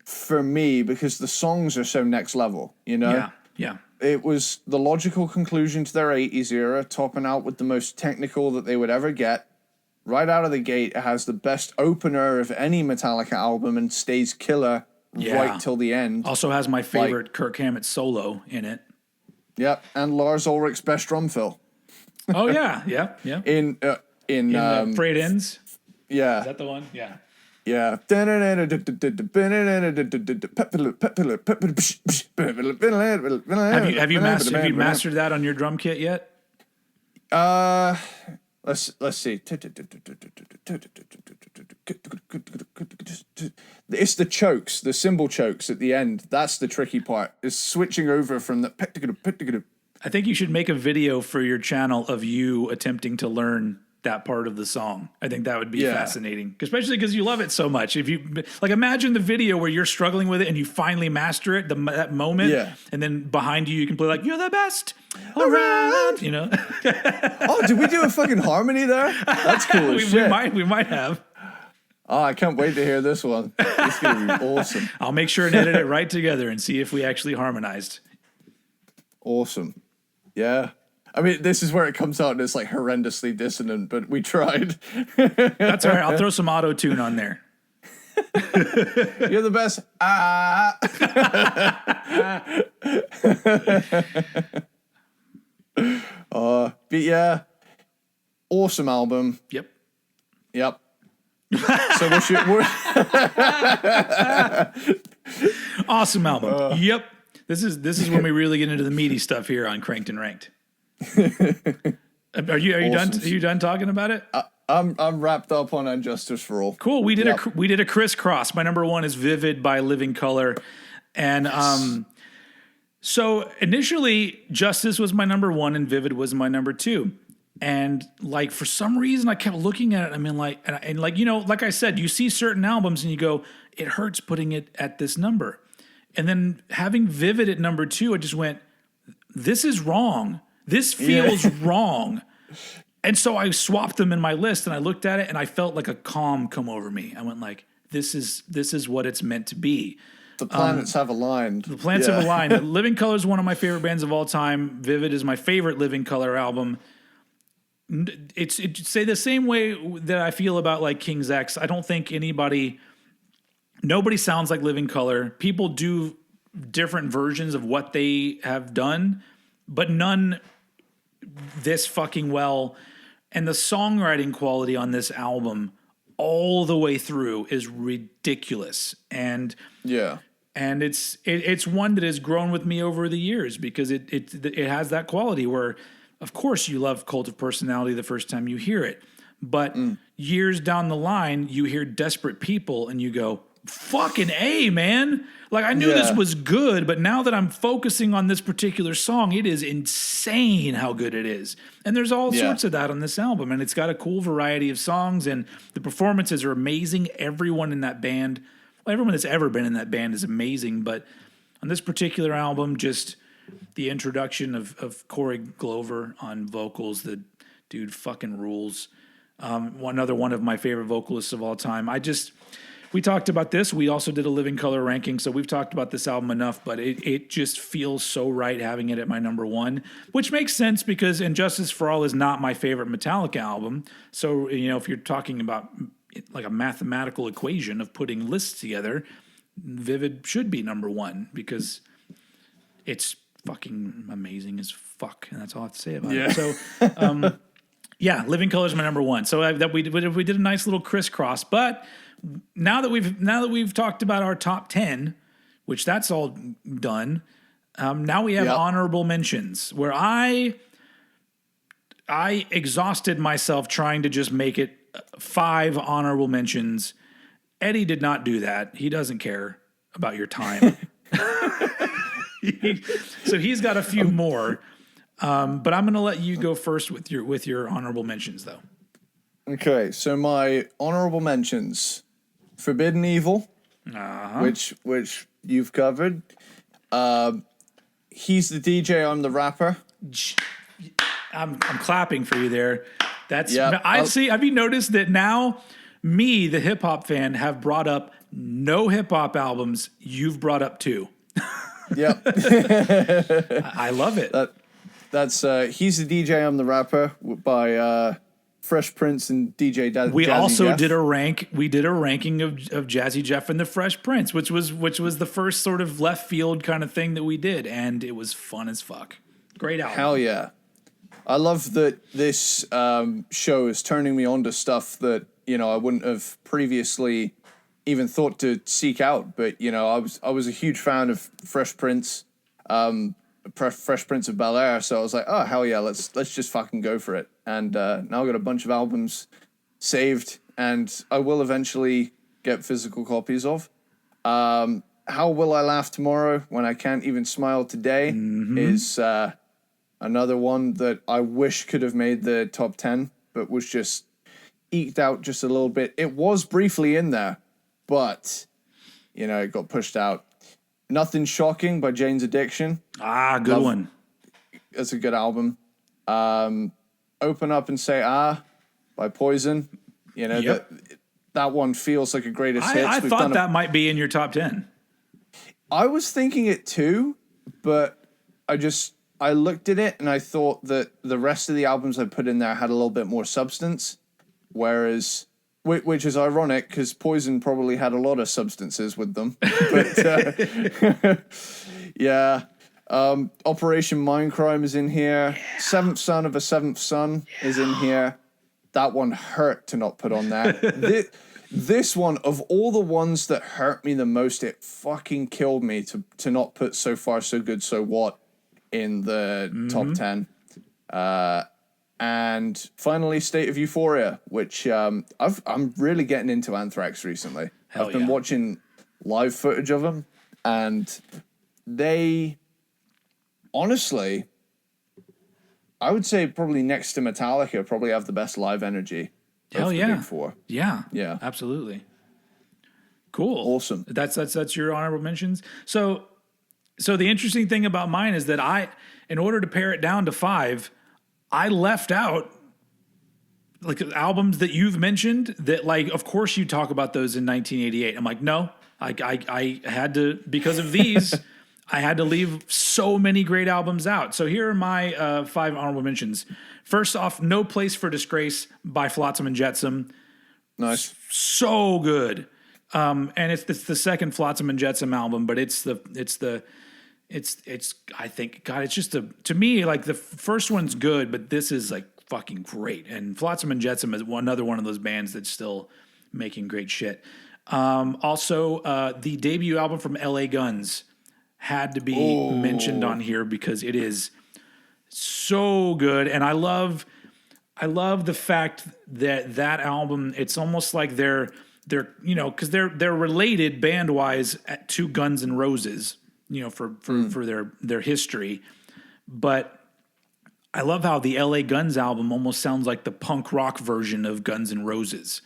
Speaker 2: for me because the songs are so next level, you know?
Speaker 1: Yeah.
Speaker 2: It was the logical conclusion to their 80s era, topping out with the most technical that they would ever get. Right out of the gate, it has the best opener of any Metallica album and stays killer right till the end.
Speaker 1: Also has my favorite Kirk Hammett solo in it.
Speaker 2: Yep, and Lars Ulrich's best drum fill.
Speaker 1: Oh yeah. In
Speaker 2: Frayed
Speaker 1: Ends.
Speaker 2: Yeah,
Speaker 1: is that the one? Yeah.
Speaker 2: Yeah.
Speaker 1: Have you mastered that on your drum kit yet?
Speaker 2: Let's see. It's the chokes, the cymbal chokes at the end. That's the tricky part. Is switching over from the.
Speaker 1: I think you should make a video for your channel of you attempting to learn that part of the song. I think that would be fascinating, especially because you love it so much. If you imagine the video where you're struggling with it and you finally master it, that moment, and then behind you can play like "You're the best around," you know.
Speaker 2: Oh, did we do a fucking harmony there? That's cool.
Speaker 1: We might have.
Speaker 2: Oh, I can't wait to hear this one. It's gonna be awesome.
Speaker 1: I'll make sure and edit it right together and see if we actually harmonized.
Speaker 2: Awesome. Yeah. I mean, this is where it comes out and it's like horrendously dissonant, but we tried.
Speaker 1: That's all right. I'll throw some auto-tune on there.
Speaker 2: You're the best. But yeah, awesome album. Yep. So
Speaker 1: awesome album. Yep. This is when we really get into the meaty stuff here on Cranked and Ranked. Are you done? Are you done talking about it?
Speaker 2: I'm wrapped up on Injustice for All.
Speaker 1: Cool. We did a crisscross. My number one is Vivid by Living Colour, and so initially Justice was my number one and Vivid was my number two. And like for some reason I kept looking at it. I mean, like you know, like I said, you see certain albums and you go, it hurts putting it at this number. And then having Vivid at number two, I just went, this is wrong. This feels wrong. And so I swapped them in my list and I looked at it and I felt like a calm come over me. I went like, this is what it's meant to be.
Speaker 2: The planets have aligned.
Speaker 1: The planets have aligned. Living Colour is one of my favorite bands of all time. Vivid is my favorite Living Colour album. It's say the same way that I feel about like King's X. I don't think nobody sounds like Living Colour. People do different versions of what they have done, but none this fucking well. And the songwriting quality on this album all the way through is ridiculous. And it's one that has grown with me over the years because it has that quality where, of course, you love Cult of Personality the first time you hear it. But years down the line, you hear Desperate People and you go, fucking A, man. Like, I knew this
Speaker 2: Yeah.
Speaker 1: was good, but now that I'm focusing on this particular song, it is insane how good it is. And there's all sorts of that on this album, and it's got a cool variety of songs, and the performances are amazing. Everyone in that band, well, everyone that's ever been in that band is amazing, but on this particular album, just the introduction of Corey Glover on vocals, the dude fucking rules. Another one of my favorite vocalists of all time. We talked about this. We also did a Living Color ranking, so we've talked about this album enough, but it just feels so right having it at my number one, which makes sense because Injustice for All is not my favorite Metallica album. So, if you're talking about like a mathematical equation of putting lists together, Vivid should be number one because it's fucking amazing as fuck, and that's all I have to say about it. So, yeah, Living Color is my number one. So we did a nice little crisscross, but now that we've talked about our top 10, which that's all done, now we have honorable mentions where I exhausted myself trying to just make it 5 honorable mentions. Eddie did not do that. He doesn't care about your time. So he's got a few more. But I'm going to let you go first with your honorable mentions, though.
Speaker 2: Okay, so my honorable mentions: Forbidden Evil, which you've covered. He's the DJ, I'm the rapper.
Speaker 1: I'm clapping for you there. That's
Speaker 2: Yep.
Speaker 1: Have you noticed that now me, the hip hop fan, have brought up no hip hop albums. You've brought up 2.
Speaker 2: Yep.
Speaker 1: I love it.
Speaker 2: That's He's the DJ, I'm the rapper by Fresh Prince and DJ Jazzy
Speaker 1: We also
Speaker 2: Jeff.
Speaker 1: did a ranking of Jazzy Jeff and the Fresh Prince, which was the first sort of left field kind of thing that we did, and it was fun as fuck. Great album.
Speaker 2: Hell yeah. I love that this show is turning me on to stuff that, I wouldn't have previously even thought to seek out. But, I was a huge fan of Fresh Prince, Fresh Prince of Bel-Air. So I was like, oh, hell yeah, let's just fucking go for it. And now I've got a bunch of albums saved, and I will eventually get physical copies of. How Will I Laugh Tomorrow When I Can't Even Smile Today is another one that I wish could have made the top 10, but was just eked out just a little bit. It was briefly in there, but, it got pushed out. Nothing Shocking by Jane's Addiction.
Speaker 1: Good one.
Speaker 2: That's a good album. Open Up and Say Ah by Poison. That one feels like a greatest hits.
Speaker 1: I thought that might be in your top 10.
Speaker 2: I was thinking it too, but I looked at it and I thought that the rest of the albums I put in there had a little bit more substance, which is ironic because Poison probably had a lot of substances with them. But yeah, Operation Mindcrime is in here. Seventh Son of a Seventh Son is in here. That one hurt to not put on there. This one, of all the ones that hurt me the most, it fucking killed me to not put So Far So Good So What in the top 10. And finally, State of Euphoria, which I'm really getting into Anthrax recently. I've been watching live footage of them, and they, honestly, I would say probably next to Metallica, probably have the best live energy.
Speaker 1: Hell yeah.
Speaker 2: The Big Four.
Speaker 1: Yeah.
Speaker 2: Yeah.
Speaker 1: Absolutely. Cool.
Speaker 2: Awesome.
Speaker 1: That's your honorable mentions. So the interesting thing about mine is that in order to pare it down to 5, I left out like albums that you've mentioned that, like, of course you talk about those in 1988. I'm like, no, I had to, because of these, I had to leave so many great albums out. So here are my 5 honorable mentions. First off, No Place for Disgrace by Flotsam and Jetsam.
Speaker 2: Nice.
Speaker 1: So good. And it's the second Flotsam and Jetsam album, but it's I think, God, it's just to me, like, the first one's good, but this is like fucking great. And Flotsam and Jetsam is another one of those bands that's still making great shit. Also, the debut album from LA Guns had to be mentioned on here because it is so good. And I love the fact that album, it's almost like they're they're because they're related band wise to Guns N' Roses, for their history, but I love how the LA Guns album almost sounds like the punk rock version of Guns N' Roses.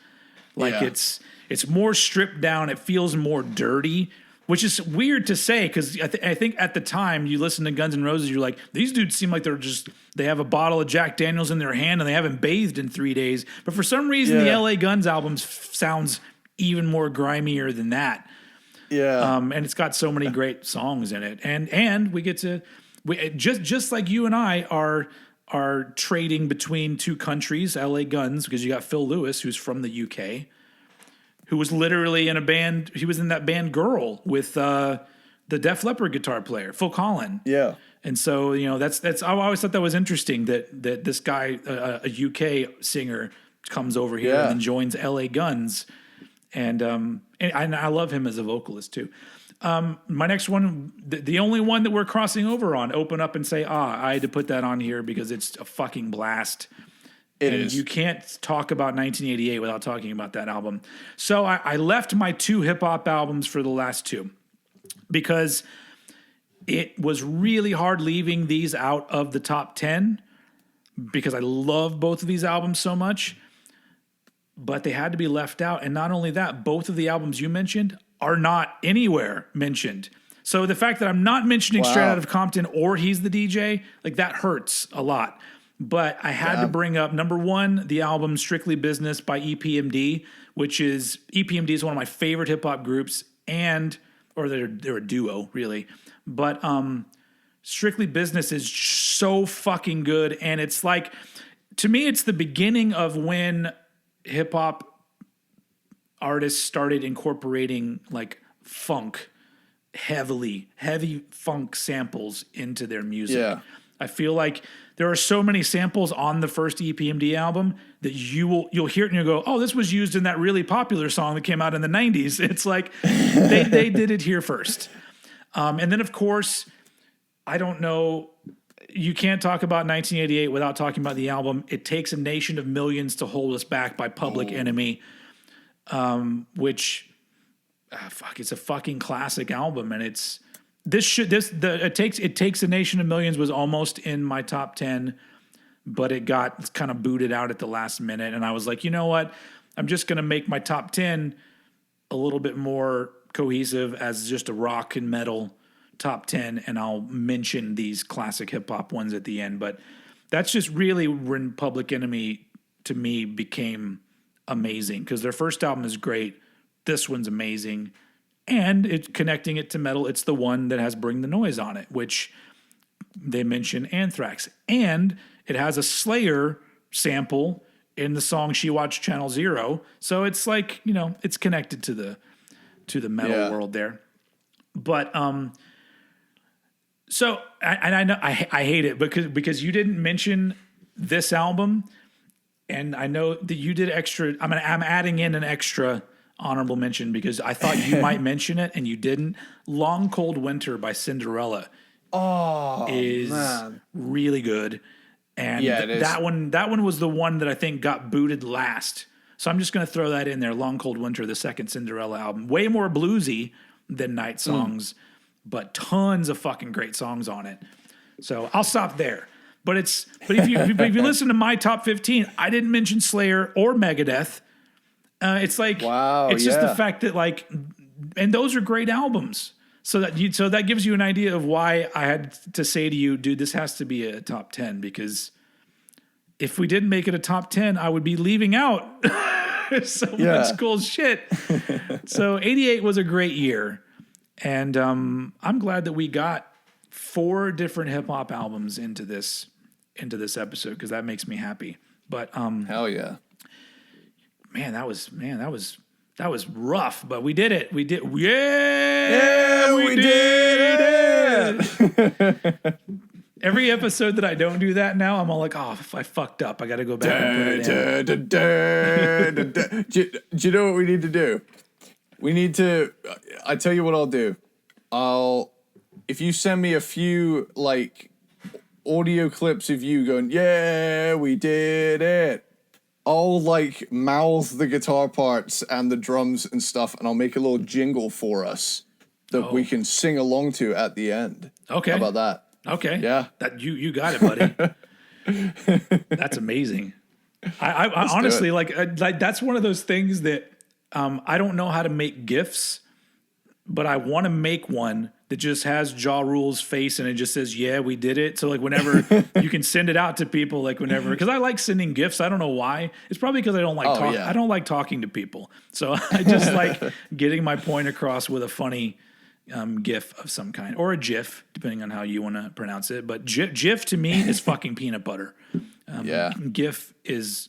Speaker 1: Like it's more stripped down. It feels more dirty, which is weird to say because I think at the time you listen to Guns N' Roses, you're like, these dudes seem like they have a bottle of Jack Daniels in their hand and they haven't bathed in 3 days. But for some reason, the LA Guns album sounds even more grimier than that. Yeah. And it's got so many great songs in it. And we get to just like you and I are trading between two countries, LA Guns, because you got Phil Lewis, who's from the UK, who was literally in a band. He was in that band Girl with the Def Leppard guitar player, Phil Collin. Yeah. And so, that's I always thought that was interesting that this guy, a UK singer, comes over here and then joins LA Guns. And I love him as a vocalist too. My next one, the only one that we're crossing over on, Open Up and Say I had to put that on here because it's a fucking blast. It is. You can't talk about 1988 without talking about that album. So I left my 2 hip hop albums for the last 2 because it was really hard leaving these out of the top 10 because I love both of these albums so much. But they had to be left out. And not only that, both of the albums you mentioned are not anywhere mentioned. So the fact that I'm not mentioning Straight Outta Compton or He's the DJ, like that hurts a lot. But I had to bring up, number 1, the album Strictly Business by Epmd, which is, Epmd is one of my favorite hip hop groups, or they're a duo, really. But Strictly Business is so fucking good. And it's like, to me, it's the beginning of when hip hop artists started incorporating like funk, heavy funk samples into their music. Yeah. I feel like there are so many samples on the first EPMD album that you'll hear it and you'll go, oh, this was used in that really popular song that came out in the 90s. It's like they did it here first. And then, of course, I don't know, you can't talk about 1988 without talking about the album It Takes a Nation of Millions to Hold Us Back by Public Enemy, which, it's a fucking classic album. And It Takes a Nation of Millions was almost in my top 10, but it got kind of booted out at the last minute. And I was like, you know what? I'm just going to make my top 10 a little bit more cohesive as just a rock and metal top 10, and I'll mention these classic hip hop ones at the end. But that's just really when Public Enemy to me became amazing, because their first album is great. This one's amazing. And it's connecting it to metal. It's the one that has Bring the Noise on it, which they mention Anthrax. And it has a Slayer sample in the song She Watched Channel Zero. So it's like, it's connected to the metal world there. But so I know I hate it because you didn't mention this album, and I know that you did extra. I'm adding in an extra honorable mention because I thought you might mention it and you didn't. Long Cold Winter by Cinderella is really good, and that one was the one that I think got booted last. So I'm just going to throw that in there. Long Cold Winter, the second Cinderella album, way more bluesy than Night Songs. But tons of fucking great songs on it. So I'll stop there. But if you listen to my top 15, I didn't mention Slayer or Megadeth. It's like it's just the fact that and those are great albums. So that gives you an idea of why I had to say to you, dude, this has to be a top 10, because if we didn't make it a top 10, I would be leaving out so much cool shit. So 88 was a great year. And I'm glad that we got 4 different hip hop albums into this episode, because that makes me happy. But
Speaker 2: hell yeah,
Speaker 1: man, that was rough, but we did it. We did we did it. Every episode that I don't do that now, I'm all like, oh, if I fucked up, I got to go back and put it in.
Speaker 2: Do you know what we need to do? We need to, I tell you what I'll do. If you send me a few audio clips of you going, yeah, we did it. I'll like mouth the guitar parts and the drums and stuff, and I'll make a little jingle for us that we can sing along to at the end.
Speaker 1: Okay.
Speaker 2: How about that?
Speaker 1: Okay.
Speaker 2: Yeah.
Speaker 1: That you got it, buddy. That's amazing. I honestly like that's one of those things that I don't know how to make GIFs, but I want to make one that just has Ja Rule's face and it just says, "Yeah, we did it." So like whenever you can send it out to people, like whenever, because I like sending GIFs. I don't know why. It's probably because I don't like I don't like talking to people. So I just like getting my point across with a funny GIF of some kind, or a GIF, depending on how you want to pronounce it. But GIF to me is fucking peanut butter. GIF is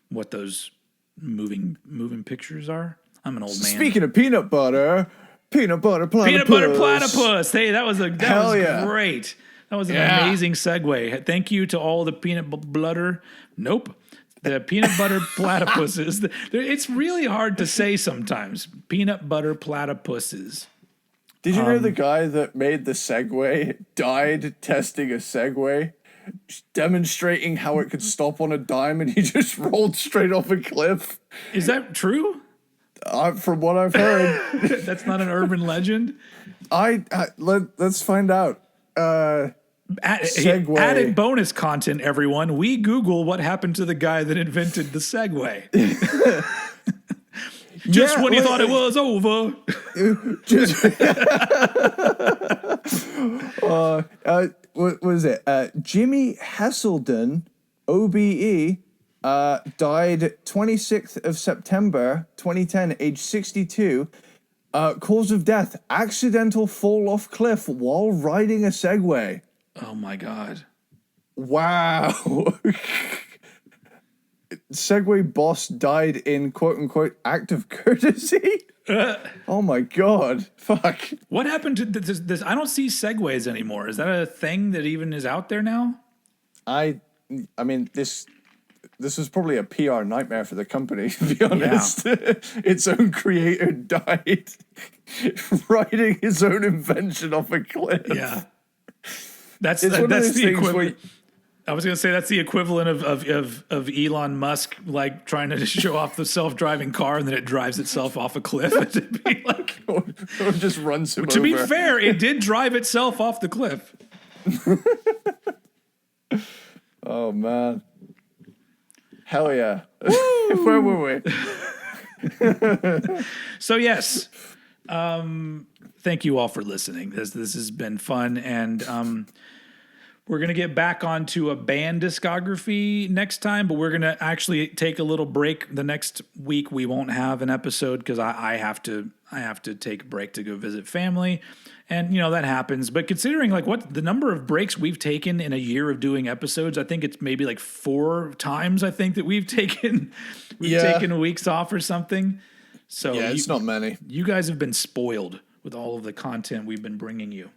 Speaker 1: what those moving pictures are. I'm an old man.
Speaker 2: Speaking of peanut butter platypus.
Speaker 1: Peanut butter platypus. Hey, that was great. That was an amazing segue. Thank you to all the peanut butter. Nope. The peanut butter platypuses. It's really hard to say sometimes. Peanut butter platypuses.
Speaker 2: Did you know the guy that made the Segway died testing a Segway, demonstrating how it could stop on a dime, and he just rolled straight off a cliff?
Speaker 1: Is that true?
Speaker 2: From what I've heard.
Speaker 1: That's not an urban legend?
Speaker 2: Let's find out. Segway.
Speaker 1: Added bonus content, everyone. We Google what happened to the guy that invented the Segway. Just when you thought it was over.
Speaker 2: What was it? Jimmy Hesselden, OBE, died 26th of September 2010, age 62. Cause of death, accidental fall off cliff while riding a Segway.
Speaker 1: Oh my God.
Speaker 2: Wow. Segway boss died in quote unquote act of courtesy. Oh my God. Fuck.
Speaker 1: What happened to this? I don't see Segways anymore. Is that a thing that even is out there now?
Speaker 2: I mean, this was probably a PR nightmare for the company, to be honest. Yeah. Its own creator died riding his own invention off a cliff.
Speaker 1: Yeah. That's the equivalent. I was going to say that's the equivalent of Elon Musk like trying to show off the self-driving car and then it drives itself off a cliff. It'd be like,
Speaker 2: or just runs him over.
Speaker 1: To be fair, it did drive itself off the cliff.
Speaker 2: Oh man. Hell yeah. Where were we?
Speaker 1: So yes. Thank you all for listening. This has been fun, and we're going to get back onto a band discography next time, but we're going to actually take a little break. The next week we won't have an episode because I have to take a break to go visit family. And, that happens. But considering like what the number of breaks we've taken in a year of doing episodes, I think it's maybe like 4 times I think that we've taken weeks off or something. So
Speaker 2: yeah, it's not many.
Speaker 1: You guys have been spoiled with all of the content we've been bringing you.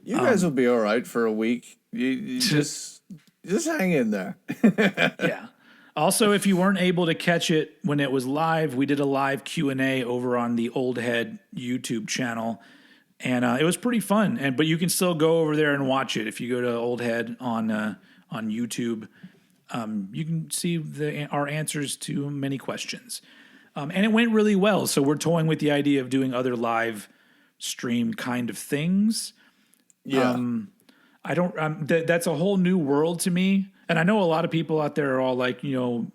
Speaker 2: You guys will be all right for a week. You just hang in there.
Speaker 1: Yeah. Also, if you weren't able to catch it when it was live, we did a live Q&A over on the Old Head YouTube channel. And it was pretty fun. But you can still go over there and watch it. If you go to Old Head on YouTube, you can see our answers to many questions. And it went really well. So we're toying with the idea of doing other live stream kind of things.
Speaker 2: Yeah.
Speaker 1: I don't. That's a whole new world to me. And I know a lot of people out there are all like, you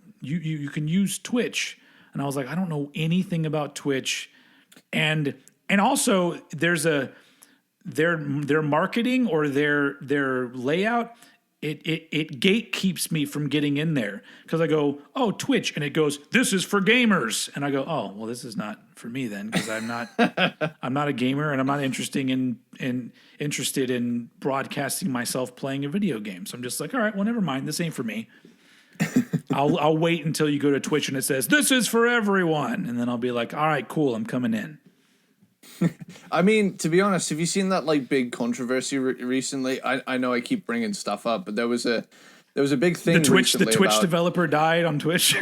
Speaker 1: can use Twitch. And I was like, I don't know anything about Twitch. And also there's their marketing or their layout. It gatekeeps me from getting in there because I go, oh, Twitch, and it goes, this is for gamers, and I go, oh, well, this is not for me then because I'm not a gamer and I'm not interested in broadcasting myself playing a video game. So I'm just like, all right, well, never mind, this ain't for me. I'll wait until you go to Twitch and it says this is for everyone, and then I'll be like, all right, cool, I'm coming in.
Speaker 2: I mean, to be honest, have you seen that like big controversy recently? I know I keep bringing stuff up, but there was a big thing.
Speaker 1: The Twitch developer died on Twitch.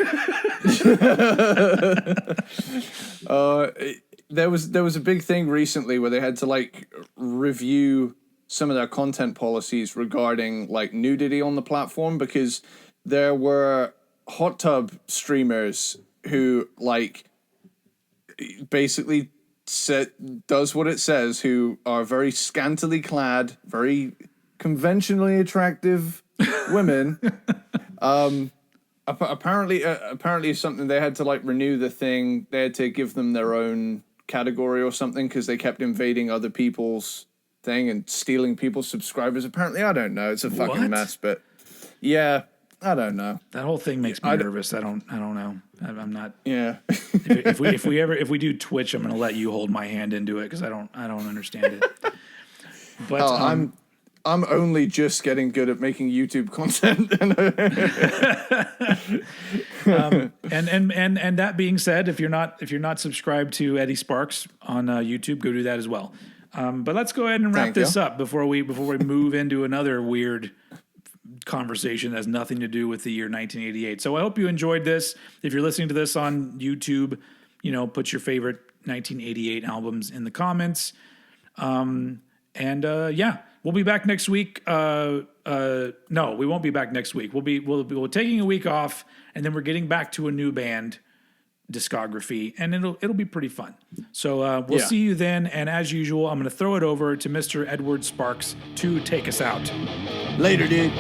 Speaker 2: There was a big thing recently where they had to like review some of their content policies regarding like nudity on the platform because there were hot tub streamers who like basically does what it says, who are very scantily clad, very conventionally attractive women. Apparently something they had to like renew the thing. They had to give them their own category or something because they kept invading other people's thing and stealing people's subscribers. Apparently, I don't know. It's a fucking
Speaker 1: What?
Speaker 2: mess, but yeah, I don't know.
Speaker 1: That whole thing makes me nervous. I don't know. I'm not.
Speaker 2: Yeah.
Speaker 1: if we do Twitch, I'm going to let you hold my hand into it because I don't understand it. But
Speaker 2: I'm only just getting good at making YouTube content.
Speaker 1: And that being said, if you're not subscribed to Eddie Sparxx on YouTube, go do that as well. But let's go ahead and wrap this up before we move into another weird conversation that has nothing to do with the year 1988. So I hope you enjoyed this. If you're listening to this on YouTube, put your favorite 1988 albums in the comments. We'll be back next week. No, we won't be back next week. We're taking a week off, and then we're getting back to a new band discography, and it'll be pretty fun. So we'll see you then. And as usual, I'm going to throw it over to Mr. Edward Sparxx to take us out.
Speaker 2: Later, dude.